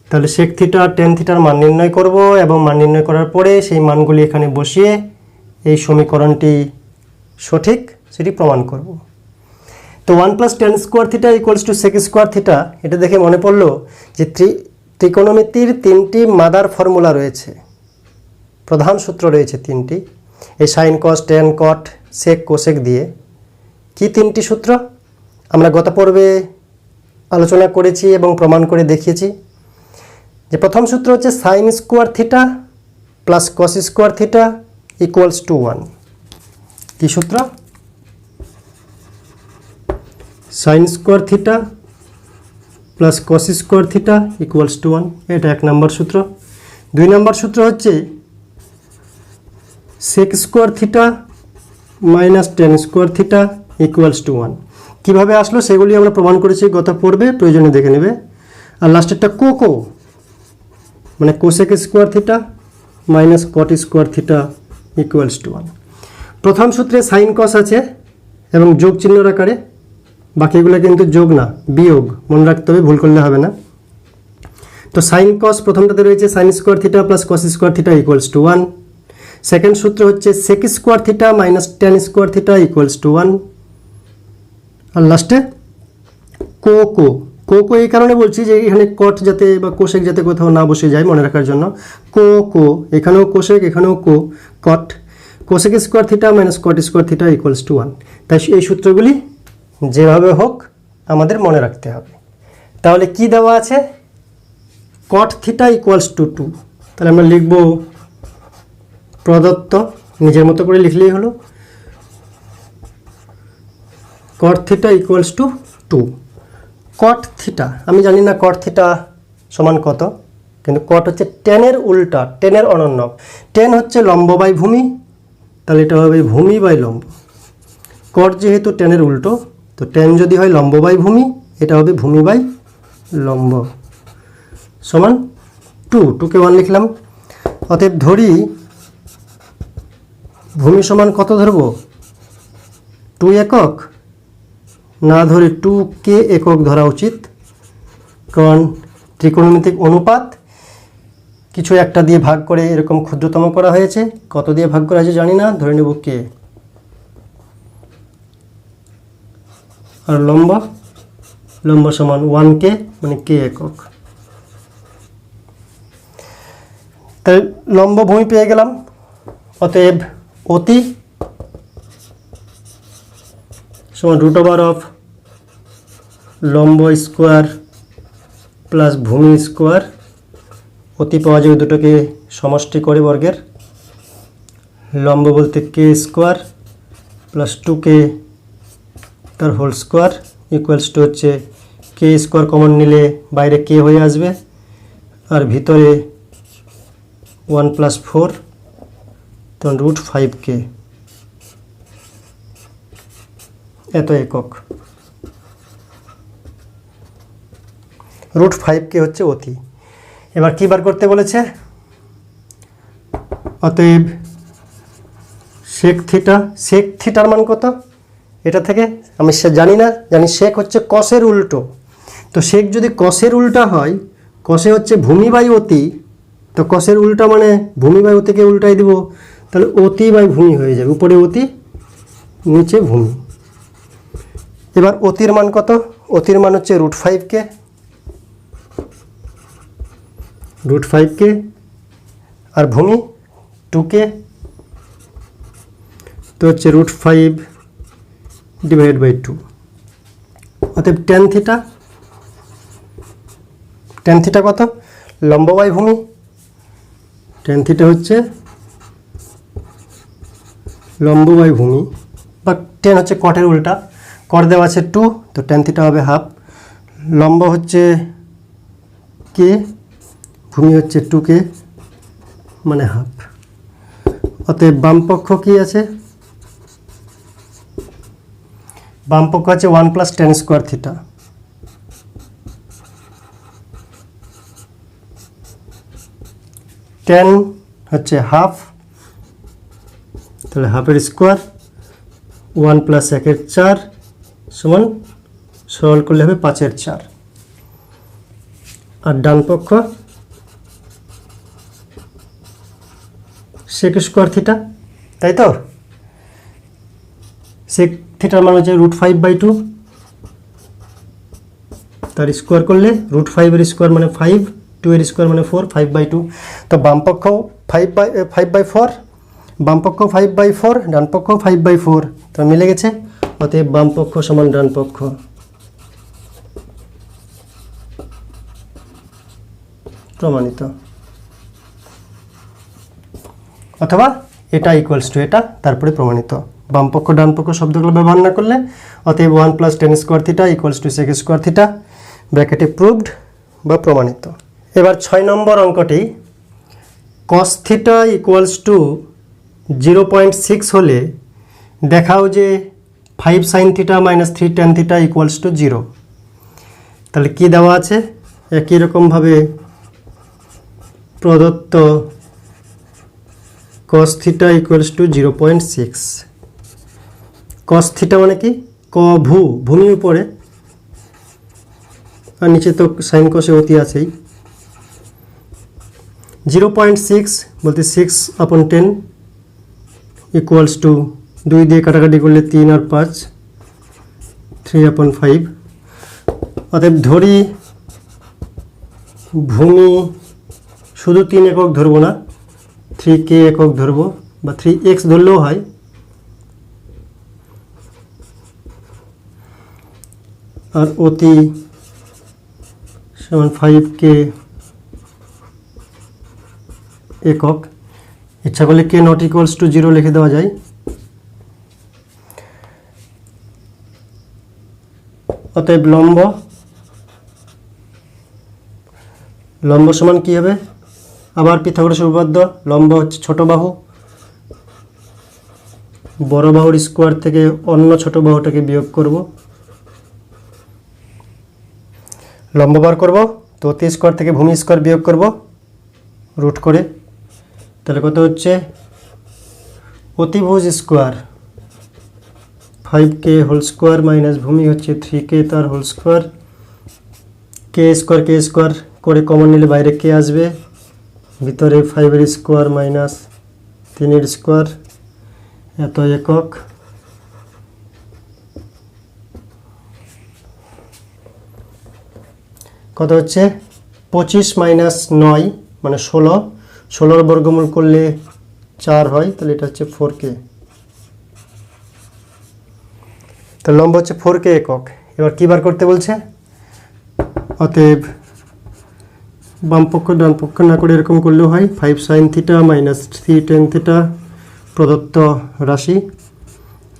তাহলে সেক থিটা ট্যান থিটার মান নির্ণয় করব এবং মান নির্ণয় করার পরে সেই মানগুলি এখানে বসিয়ে এই সমীকরণটি সঠিক সেটি প্রমাণ করব। তো 1 + tan square theta equals to sec square theta, এটা দেখে মনে পড়লো যে ত্রিকোণমিতির 3টি মাদার ফর্মুলা রয়েছে, প্রধান সূত্র রয়েছে 3টি, এই sine cos tan cot sec cosec দিয়ে। কি 3টি সূত্র? আমরা গত পর্বে আলোচনা করেছি এবং প্রমাণ করে দেখিয়েছি। যে প্রথম সূত্র হচ্ছে sine square theta plus cos square theta equals to 1। কি সূত্র? Sine square theta plus cos square theta equals to 1, এটা 1 নম্বর সূত্র। 2 নম্বর সূত্র হচ্ছে sec square theta minus tan square theta equals to 1। কীভাবে আসলো সেগুলি আমরা প্রমাণ করেছি গত পর্বে, প্রয়োজনে দেখে নেবে। আর লাস্টেরটা কোকো, মানে cosec square theta minus cot square theta equals to 1। প্রথম সূত্রে সাইন কস আছে এবং যোগ চিহ্নর আকারে, বাকিগুলো কিন্তু যোগ না বিয়োগ, মনে রাখতে হবে, ভুল করলে হবে না। তো সাইন কস প্রথমটাতে রয়েছে sine square theta plus cos square theta equals to 1। Second সূত্র হচ্ছে sec square theta minus tan square theta equals to 1। আর লাস্টে কোকো, কোকো এই কারণে বলছি যে এখানে কট যাতে বা কোশেক যাতে কোথাও না বসে যায় মনে রাখার জন্য। কোকো, এখানেও কোশেক এখানেও cot, cosec square theta minus cot square theta equals to 1। তাই এই সূত্রগুলি যেভাবে হোক আমাদের মনে রাখতে হবে। তাহলে কি দেওয়া আছে? কট থিটা ইকুয়ালস টু 2, তাহলে আমরা লিখব প্রদত্ত, নিজের মতো করে লিখলেই হলো, কট থিটা ইকুয়ালস টু 2। কট থিটা আমি জানি না কট থিটা সমান কত, কিন্তু কট হচ্ছে ট্যানের উল্টা, ট্যানের অনন্যক। ট্যান হচ্ছে লম্ব বাই ভূমি, তাহলে এটা হবে ভূমি বাই লম্ব। কট যেহেতু ট্যানের উল্টো, তো ট্যান যদি হয় লম্ব বাই ভূমি, এটা হবে ভূমি বাই লম্ব সমান 2, 2কে 1 লিখলাম। অতএব ধরি ভূমি সমান কত ধরব? 2 একক, না ধরে 2K একক ধরা উচিত। কারণ ত্রিকোণমিতিক অনুপাত কিছু একটা দিয়ে ভাগ করে এরকম ক্ষুদ্রতম করা হয়েছে। কত দিয়ে ভাগ করা হয়েছে জানি না, ধরে নেব কে। আর লম্ব সমান 1k, মানে কে একক। তাহলে লম্ব ভূমি পেয়ে গেলাম। অতএব অতি সমান √, লম্ব স্কোয়ার প্লাস ভূমি স্কোয়ার। অতি পাওয়া যাবে দুটোকে সমষ্টি করে বর্গের। লম্ব বলতে কে স্কোয়ার প্লাস 2k তার হোল স্কোয়ার ইকুয়ালস টু হচ্ছে কে স্কোয়ার কমন নিলে বাইরে কে হয়ে আসবে, আর ভিতরে 1 + 4, তখন √5k এত একক। √5k হচ্ছে অতি। এবার কী বার করতে বলেছে? অতএব সেক থিটার মান কত? এটা থেকে আমি জানি না, জানি সেক হচ্ছে কসের উল্টো। তো সেক যদি কসের উল্টা হয়, কসে হচ্ছে ভূমি বাই অতি, তো কসের উল্টা মানে ভূমি বাই অতিকে উল্টাই দিব, তাহলে অতি বাই ভূমি হয়ে যাবে। উপরে অতি, নিচে ভূমি। এবার অতির মান কত? অতির মান হচ্ছে √5k, আর ভূমি 2k, তো হচ্ছে √5/2। অতএব tan থিটা কত? লম্ব বাই ভূমি। tan থিটা হচ্ছে লম্ব বাই ভূমি, বা tan হচ্ছে কটের উল্টা। কট দেওয়া আছে 2, তো tan থিটা হবে হাফ। লম্ব হচ্ছে কে, ভূমি হচ্ছে 2k, মানে হাফ। অতএব বাম পক্ষ কি আছে? বাম পক্ষ আছে 1 + tan স্কোয়ার থিটা। tan হচ্ছে হাফ, তাহলে হাফের স্কোয়ার 1 + 1/4 সমান, সরল করলে হবে 5/4। আর ডান পক্ষ সেক স্কোয়ার থিটা, তাই তো? সেক থিটার মান হচ্ছে √5/2, তার স্কোয়ার করলে √5 এর স্কোয়ার মানে 5, 2 এর স্কোয়ার মানে 4, 5/2। তো বাম পক্ষ 5/4, বাম পক্ষ 5/4, ডান পক্ষ 5/4, তো মিলে গেছে। অতএব বাম পক্ষ সমান ডান পক্ষ। প্রমাণিত। অথবা এটা ইকুয়ালস টু এটা, তারপরে প্রমাণিত। বাম পক্ষ ডান পক্ষ শব্দগুলো ব্যবহার না করলে, অতএব 1 + tan square theta equals to sec square theta, ব্র্যাকেটে প্রুভড বা প্রমাণিত। এবার 6 নম্বর অঙ্কটি, cos থিটা ইকুয়ালস টু 0.6 হলে দেখাও যে 5 sin theta minus 3 tan theta equals two 0। তাহলে কি দেওয়া আছে? একই রকমভাবে প্রদত্ত cos theta equals two 0.6। cos theta মানে কি? ভূমি উপরে, আর নিচে তো সাইন কসে অতি আছেই। 0.6 বলতে 6/10 ইকুয়ালস টু 2 দিয়ে কাটাকাটি করলে 3 আর 5, 3/5। অতএব ধরি ভূমি শুধু 3 একক ধরবো না, 3k একক ধরবো, বা 3x ধরলেও হয়। আর অতি সমান 5k একক। ইচ্ছা করলে k নট ইকুয়ালস টু 0 লিখে দেওয়া যায়। অতএব লম্ব সমান কি হবে? আবার পিথাগোরাসের উপপাদ্য। লম্ব হচ্ছে ছোট বাহু, বড় বাহুর স্কোয়ার থেকে অন্য ছোট বাহুটাকে বিয়োগ করব, লম্ব বার করব। তো অতি স্কোয়ার থেকে ভূমি স্কোয়ার বিয়োগ করব রুট করে, তাহলে কত হচ্ছে? অতিভুজ square 5k whole square minus ভূমি হচ্ছে 3k তার হোল স্কোয়ার কে স্কোয়ার করে কমন নিলে বাইরে কে আসবে, ভিতরে 5 এর স্কোয়ার মাইনাস 3 এর স্কোয়ার এত একক। কত হচ্ছে 25 মাইনাস 9 মানে 16, 16 বর্গমূল করলে 4 হয়, তাহলে এটা হচ্ছে 4k। তো লম্ব হচ্ছে 4k একক। এবার কি বার করতে বলছে, অতএব বাম পক্ষ ডান পক্ষ না করে এরকম করলেও হয়, 5 sin theta minus 3 tan theta প্রদত্ত রাশি।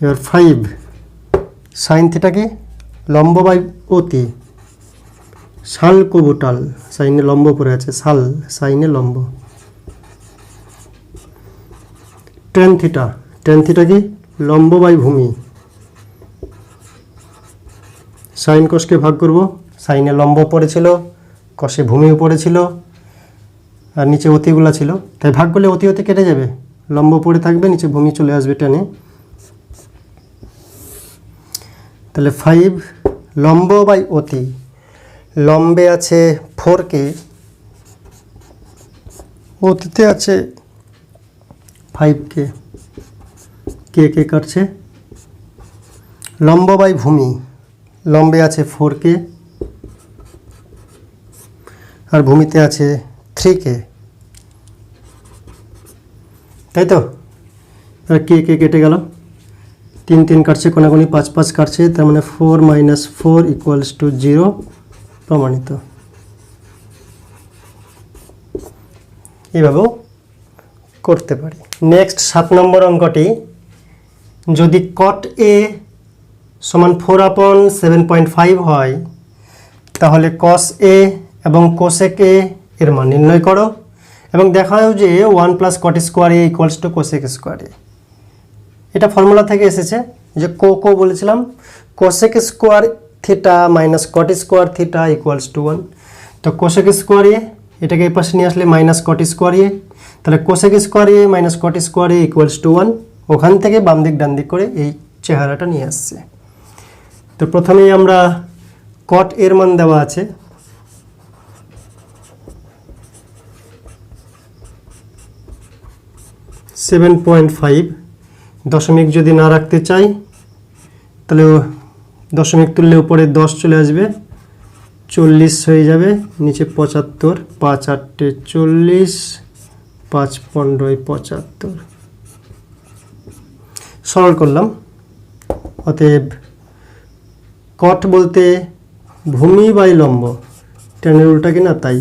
এবার 5 sin থিটা কি লম্ব বাই অতি, শাল কবুটাল, সাইনে লম্ব পড়ে আছে, শাল সাইনে লম্ব। tan থিটা কি লম্ব বাই ভূমি, সাইন কষকে ভাগ করব, সাইনে লম্ব পড়েছিল, কষে ভূমিও পড়েছিল, আর নিচে অতিগুলা ছিল, তাই ভাগ করলে অতি কেটে যাবে, লম্ব পড়ে থাকবে, নিচে ভূমি চলে আসবে টেনে। তাহলে 5 লম্ব বাই অতি, লম্বে আছে 4k, অতিতে আছে 5k, কে কাটছে। লম্ব বাই ভূমি, লম্বে আছে 4k আর ভূমিতে আছে 3k, তাই তো। আর কে কেটে গেল, 3 কাটছে, কোনাকুনি 5 কাটছে, তার মানে 4 মাইনাস 4 ইকুয়ালস টু 0, প্রমাণিত। এভাবেও করতে পারি। নেক্সট 7 নম্বর অঙ্কটি, যদি cot A সমান 4/7.5 হয়, তাহলে cos A এবং cosec A এর মান নির্ণয় করো এবং দেখাও যে 1 plus cot square A equals to cosec square A। এটা ফর্মুলা থেকে এসেছে, যে কো বলেছিলাম cosec square theta minus cot square theta equals to 1। তো cosec স্কোয়ার A এটাকে এই পাশে নিয়ে আসলে মাইনাস cot স্কোয়ার A, তাহলে cosec square A minus cot square A equals to 1। ওখান থেকে বাম দিক ডান দিক করে এই চেহারাটা নিয়ে আসছে। তো প্রথমেই আমরা cot এর মান দেওয়া আছে, $7.5, দশমিক যদি না রাখতে চাই তাহলে দশমিক তুললে উপরে 10 চলে আসবে, 40 হয়ে যাবে, নিচে 75, 5 8 40, 5 15 75, সরল করলাম। অতএব cot বলতে ভূমি বাই লম্ব, টেনের উল্টা কিনা তাই।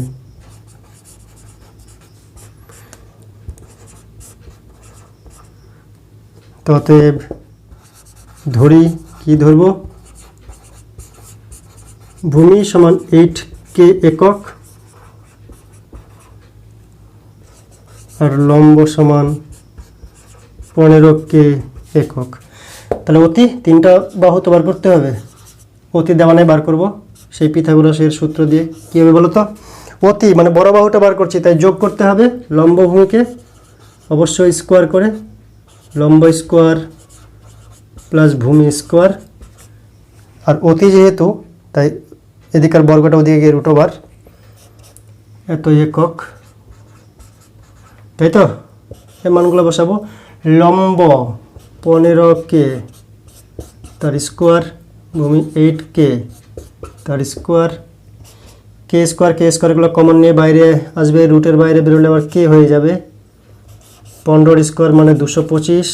তো অতএব ধরি, কি ধরব, ভূমি সমান 8k একক আর লম্ব সমান 15k একক। তাহলে অতি 3টা বাহু তো বার করতে হবে, অতি দেওয়া নেই বার করব সেই পিথাগোরাসের সূত্র দিয়ে। কী হবে বলো তো, অতি মানে বড় বাহুটা বার করছি, তাই যোগ করতে হবে লম্ব ভূমিকে অবশ্যই স্কোয়ার করে, লম্ব স্কোয়ার প্লাস ভূমি স্কোয়ার, আর অতি যেহেতু তাই এদিকার বর্গটা ওদিকে গিয়ে রুট ওভার এত একক, তাই তো। এই মানগুলো বসাবো, লম্ব 15k তার স্কোয়ার, ভূমি 8k তার স্কোয়ার, কে স্কোয়ারগুলো কমন নিয়ে বাইরে আসবে, রুটের বাইরে বেরোলে আবার কে হয়ে যাবে, 15 স্কোয়ার মানে 225,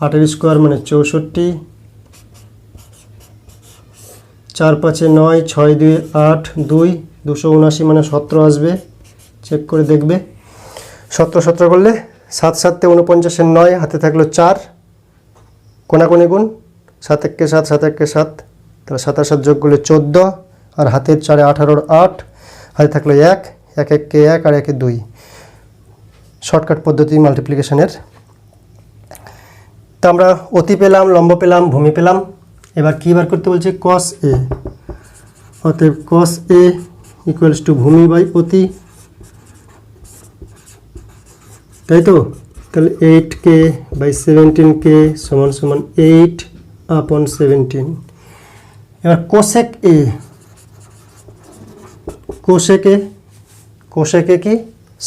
8 স্কোয়ার মানে 64, 4 5 9, 6 2 8 2, 279 মানে 17 আসবে, চেক করে দেখবে। 17 করলে 7 7 49 9, হাতে থাকলো 4, কোনাকুনি গুণ, 7 1 7, 7 1 7, তাহলে 7 7 যোগ করলে 14, আর হাতের 4 18 8, হাতে থাকলো 1 1 1 কে 1 আর 1 2, শর্টকাট পদ্ধতি মাল্টিপ্লিকেশনের। তো আমরা অতি পেলাম, লম্ব পেলাম, ভূমি পেলাম। এবার কী বার করতে বলছে, cos A। অতএব cos A ইকুয়ালস টু ভূমি বাই অতি, তাই তো। তাহলে 8k বাই 17k সমান সমান 8/17। এবার cosec A, কোশেকে কি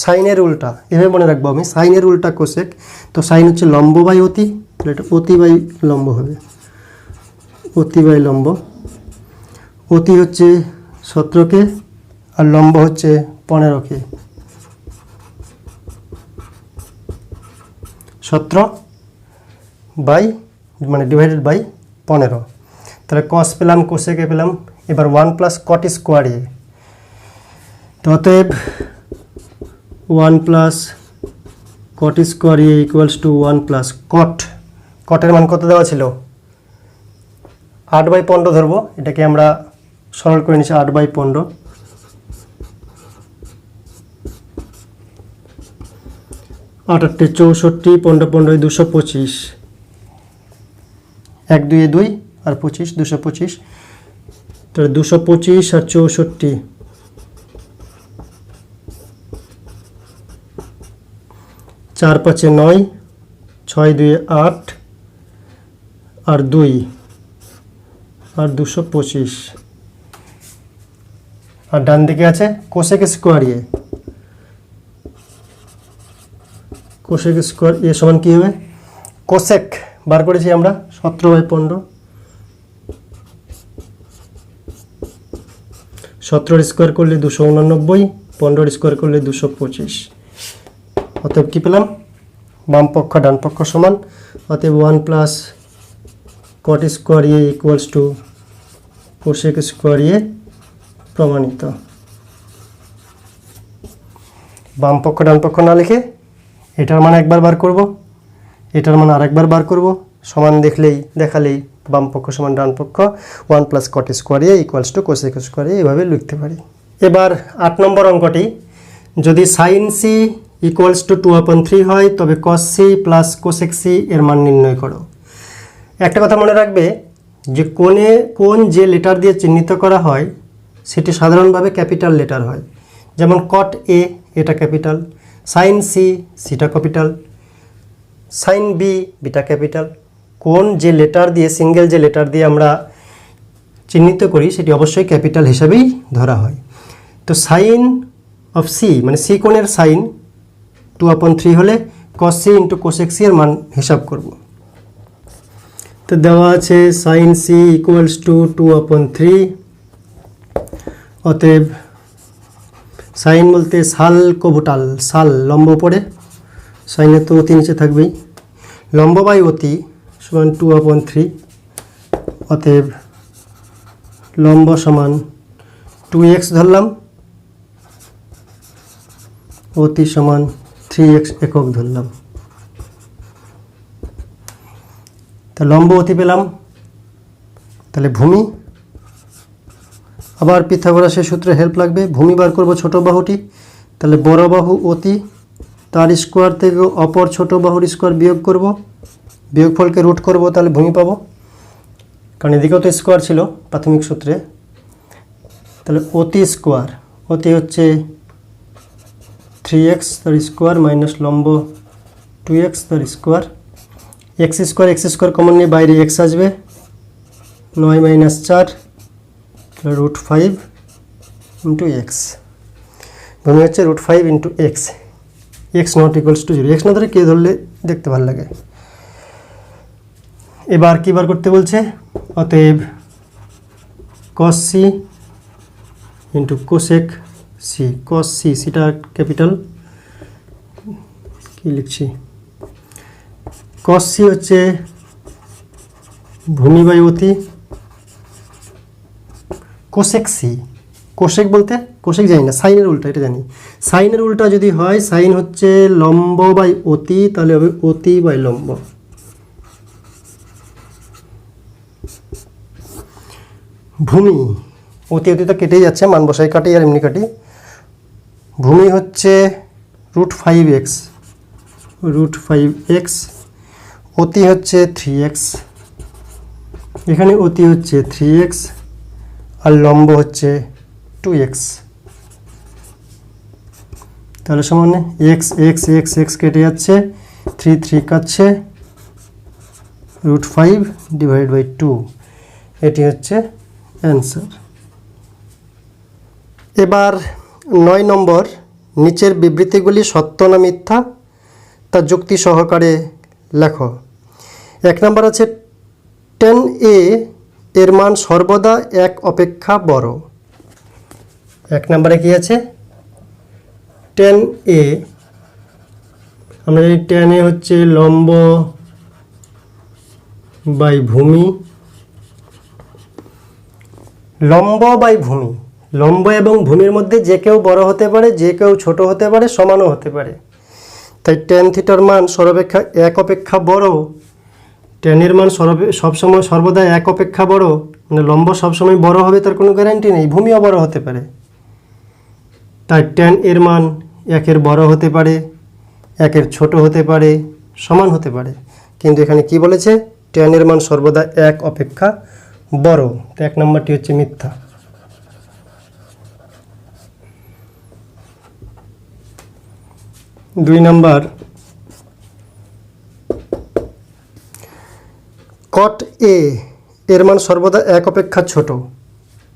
সাইনের উল্টা, এভাবে মনে রাখবো আমি, সাইনের উল্টা কোশেক। তো সাইন হচ্ছে লম্ব বাই অতি, তাহলে এটা অতি বাই লম্ব হবে, অতি বাই লম্ব। অতি হচ্ছে 17কে আর লম্ব হচ্ছে 15কে, 17 বাই মানে ডিভাইডেড বাই 15। তাহলে কস পেলাম, কোশেকে পেলাম। এবার 1 প্লাস কট স্কোয়ার এ, তো অতএব 1 plus cot square A equals to 1 plus কটের মান কত দেওয়া ছিল? 8/15 ধরবো, এটাকে আমরা সরল করে নিচ্ছি 8/15। 8 8 64, 15 15 225, 1 2 2 আর 25 225, তাহলে 225 আর 64, 4 5 9, 6 2 8 আর 2 আর 225, আর ডান দিকে আছে কোসেক স্কোয়ার এ। কোসেক স্কোয়ার এ সমান কী হবে? কোসেক বার করেছি আমরা 17/15, 17 স্কোয়ার করলে 289, 15 স্কোয়ার করলে 225। অতএব কী পেলাম? বাম পক্ষ ডান পক্ষ সমান। অতএব 1 plus cot square A equals to cosec square A প্রমাণিত। বাম পক্ষ ডান পক্ষ না লিখে এটার মান একবার বার করব, এটার মান আরেকবার বার করব, সমান দেখালেই বাম পক্ষ সমান ডান পক্ষ 1 plus cot square A equals to cosec square A এভাবে লিখতে পারি। এবার 8 নম্বর অঙ্কটি, যদি সাইন সি ইকুয়ালস টু 2/3 হয় তবে cos C plus cosec C এর মান নির্ণয় করো। একটা কথা মনে রাখবে যে কোন যে লেটার দিয়ে চিহ্নিত করা হয় সেটি সাধারণভাবে ক্যাপিটাল লেটার হয়। যেমন কট এ, এটা ক্যাপিটাল, সাইন সি, সিটা ক্যাপিটাল, সাইন বি, বিটা ক্যাপিটাল। কোন যে লেটার দিয়ে, সিঙ্গেল যে লেটার দিয়ে আমরা চিহ্নিত করি সেটি অবশ্যই ক্যাপিটাল হিসাবেই ধরা হয়। তো সাইন অফ সি মানে সি কোণের সাইন 2/3 হলে cos C into cosec C এর মান হিসাব করব। তো দেওয়া আছে সাইন সি ইকুয়ালস টু 2/3। অতএব সাইন বলতে সাল কবুটাল, সাল লম্ব পড়ে, সাইনের তো অতি নিচে থাকবেই, লম্ব বাই অতি সমান 2/3। অতএব লম্ব সমান 2x ধরলাম, অতি সমান 3x একক ধরলাম। তা লম্ব অতি পেলাম, তাহলে ভূমি, আবার পিথাগোরাসের সূত্রে হেল্প লাগবে। ভূমি বার করব ছোট বাহুটি, তাহলে বড় বাহু অতি, তার স্কোয়ার থেকে অপর ছোট বাহুর স্কোয়ার বিয়োগ করব, বিয়োগফলকে রুট করব, তাহলে ভূমি পাবো, কারণ এদিকেও তো স্কোয়ার ছিল প্রাথমিক সূত্রে। তাহলে অতি স্কোয়ার, অতি হচ্ছে 3x তার স্কোয়ার মাইনাস লম্ব 2x তার স্কোয়ার, এক্স স্কোয়ার কমন নিয়ে বাইরে x আসবে, 9 - 4 √5 ইন্টু এক্স। ভূমি হচ্ছে √5 into x, x not equals to 0। X না ধরে কে ধরলে দেখতে ভালো লাগে। এবার কী বার করতে বলছে? অতএব cos C into cosec C, cos C, সিটা ক্যাপিটাল, কি লিখছি, কস সি হচ্ছে ভূমি বাই অতি, কোসেক সি, কোসেক বলতে কোসেক জানি না, সাইনের উল্টা এটা জানি। সাইনের উল্টা যদি হয়, সাইন হচ্ছে লম্ব বাই অতি, তাহলে হবে অতি বাই লম্ব। ভূমি, অতি অতি তো কেটেই যাচ্ছে, মান বসাই কাটি আর এমনি কাটি। ভূমি হচ্ছে √5x, √5x, অতি হচ্ছে 3x, এখানে অতি হচ্ছে 3x আর লম্ব হচ্ছে 2x, তাহলে সমানে x কেটে যাচ্ছে, 3 3 কাটছে, √5 ডিভাইড বাই 2, এটি হচ্ছে অ্যান্সার। এবার 9 নম্বর, নিচের বিবৃতিগুলি সত্য না মিথ্যা তা যুক্তি সহকারে লেখো। 1 নম্বর আছে tan a এর মান সর্বদা 1 অপেক্ষা বড়। 1 নম্বরে কি আছে? tan a, আমরা জানি tan a হচ্ছে লম্ব বাই ভূমি, লম্ব বাই ভূমি, লম্ব এবং ভূমির মধ্যে যে কেউ বড় হতে পারে, যে কেউ ছোট হতে পারে, সমানও হতে পারে। তাই tan থিটার মান সর্বাপেক্ষা 1 অপেক্ষা বড়। tan এর মান সবসময় সর্বদা 1 অপেক্ষা বড়, মানে লম্ব সবসময় বড় হবে তার কোনো গ্যারান্টি নেই, ভূমিও বড় হতে পারে। তাই tan এর মান 1 এর বড় হতে পারে, 1 এর ছোট হতে পারে, সমান হতে পারে। কিন্তু এখানে কি বলেছে? tan এর মান সর্বদা 1 অপেক্ষা বড়। তো 1 নম্বরটি হচ্ছে মিথ্যা। 2 নম্বর, cot a এর মান সর্বদা 1 অপেক্ষা ছোট।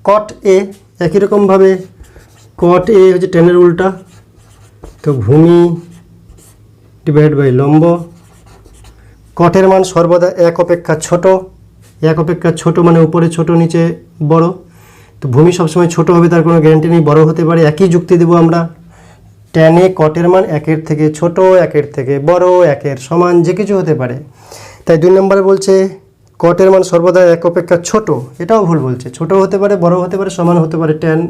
cot a একই রকমভাবে cot a হচ্ছে tan এর উল্টা, তো ভূমি ডিভাইড বাই লম্ব। cot এর মান সর্বদা 1 অপেক্ষা ছোট, 1 অপেক্ষা ছোট মানে উপরে ছোট নিচে বড়। তো ভূমি সবসময় ছোট হবে তার কোনো গ্যারান্টি নেই, বড় হতে পারে। একই যুক্তি দেব আমরা, tan a cot এর মান 1 এর থেকে ছোট, 1 এর থেকে বড়, 1 এর সমান, যে কিছু হতে পারে। তাই 2 নম্বরে বলছে cot এর মান সর্বদা 1 অপেক্ষা ছোট, এটাও ভুল বলছে। ছোট হতে পারে, বড় হতে পারে, সমান হতে পারে tan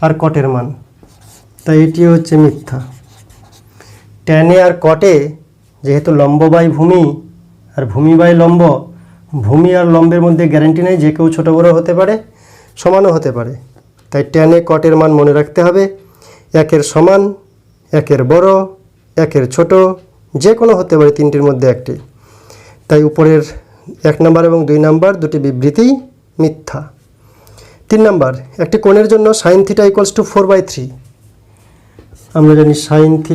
আর cot এর মান। তাই এটি হচ্ছে মিথ্যা। tan a R cot a যেহেতু লম্ব বাই ভূমি আর ভূমি বাই লম্ব, ভূমি আর লম্বের মধ্যে গ্যারান্টি নেই, যে কেউ ছোট বড় হতে পারে, সমানও হতে পারে। তাই tan a cot এর মান মনে রাখতে হবে 1 এর সমান, 1 এর বড়, 1 এর ছোট, যে কোনো হতে পারে, তিনটির মধ্যে একটি। তাই উপরের 1 নম্বর এবং 2 নম্বর দুটি বিবৃতি মিথ্যা। 3 নম্বর, একটি কোণের জন্য sin θ = 4/3। আমরা জানি sin θ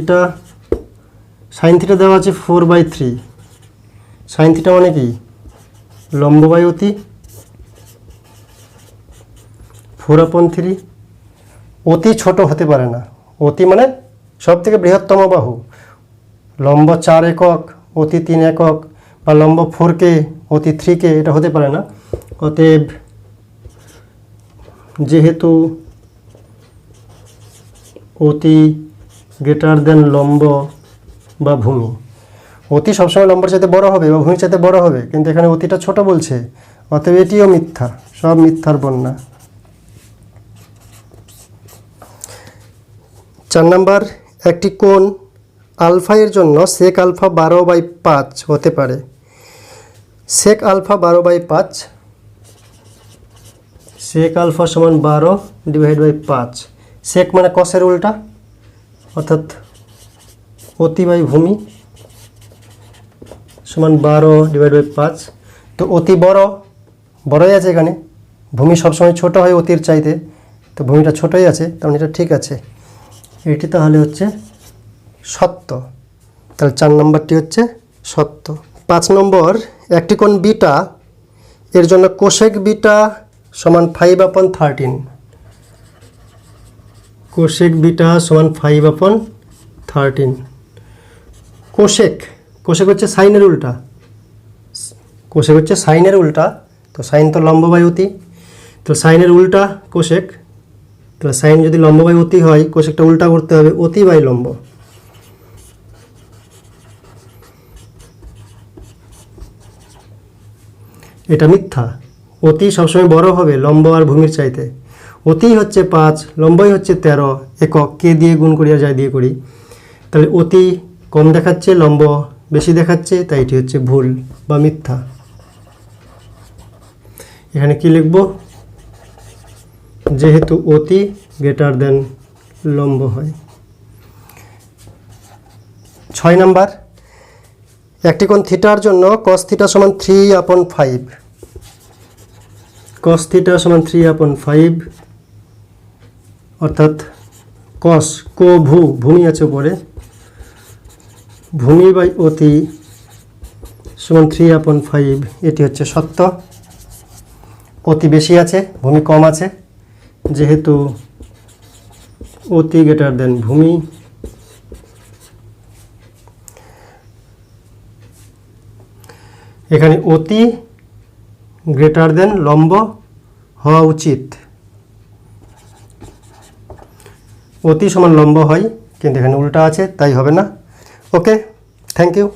দেওয়া আছে 4/3। sin θ মানে কি? লম্ব বাই অতি, 4/3। অতি ছোট হতে পারে না, অতি মানে সব থেকে বৃহত্তম বাহু। লম্ব 4 একক, অতি 3 একক, বা লম্ব 4K, অতি 3K, এটা হতে পারে না। অতএব যেহেতু অতি গ্রেটার দেন লম্ব বা ভূমি, অতি সবসময় লম্বের চাইতে বড় হবে বা ভূমির চাইতে বড় হবে, কিন্তু এখানে অতিটা ছোট বলছে, অতএব এটিও মিথ্যা, সব মিথ্যার বন্যা। 4 নম্বর, একটি কোণ আলফা এর জন্য sec আলফা 12/5 হতে পারে। sec আলফা 12/5, sec আলফা সমান 12 ডিভাইড বাই 5। sec মানে cos-এর উল্টা, অর্থাৎ অতি বাই ভূমি সমান 12 ডিভাইড বাই 5। তো অতি বড়ই আছে এখানে, ভূমি সবসময় ছোট হয় অতির চাইতে, তো ভূমিটা ছোটই আছে, তাহলে এটা ঠিক আছে। এটি তাহলে হচ্ছে সত্য। তাহলে 4 নম্বরটি হচ্ছে সত্য। 5 নম্বর, একটি কোণ বিটা এর জন্য cosec বিটা সমান 5/13। cosec বিটা সমান 5/13। cosec হচ্ছে সাইনের উল্টা, cosec হচ্ছে সাইনের উল্টা। তো সাইন তো লম্ব বাই অতি, তো সাইনের উল্টা cosec। তো সাইন যদি লম্ব বাই অতি হয়, cosecটা উল্টা করতে হবে, অতি বাই লম্ব। এটা মিথ্যা। অতি সবসময় বড় হবে লম্ব আর ভূমির চাইতে। অতি হচ্ছে 5, লম্বই হচ্ছে 13 একক, কে দিয়ে গুণ করি আর যাই দিয়ে করি। তাহলে অতি কম দেখাচ্ছে, লম্ব বেশি দেখাচ্ছে, তাই এটি হচ্ছে ভুল বা মিথ্যা। এখানে কি লিখব? যেহেতু অতি গ্রেটার দেন লম্ব হয়। 6 নম্বর, একটি কোণ থিটার জন্য cos θ সমান 3/5। cos θ সমান 3/5, অর্থাৎ cos ভূমি আছে উপরে, ভূমি বাই অতি সমান 3/5। এটি হচ্ছে সত্য। অতি বেশি আছে, ভূমি কম আছে, যেহেতু অতি গ্রেটার দেন ভূমি, এখানে অতি গ্রেটার দেন লম্ব হওয়া উচিত। অতি সমান লম্ব হয়, কিন্তু এখানে উল্টা আছে, তাই হবে না। ওকে, থ্যাংক ইউ।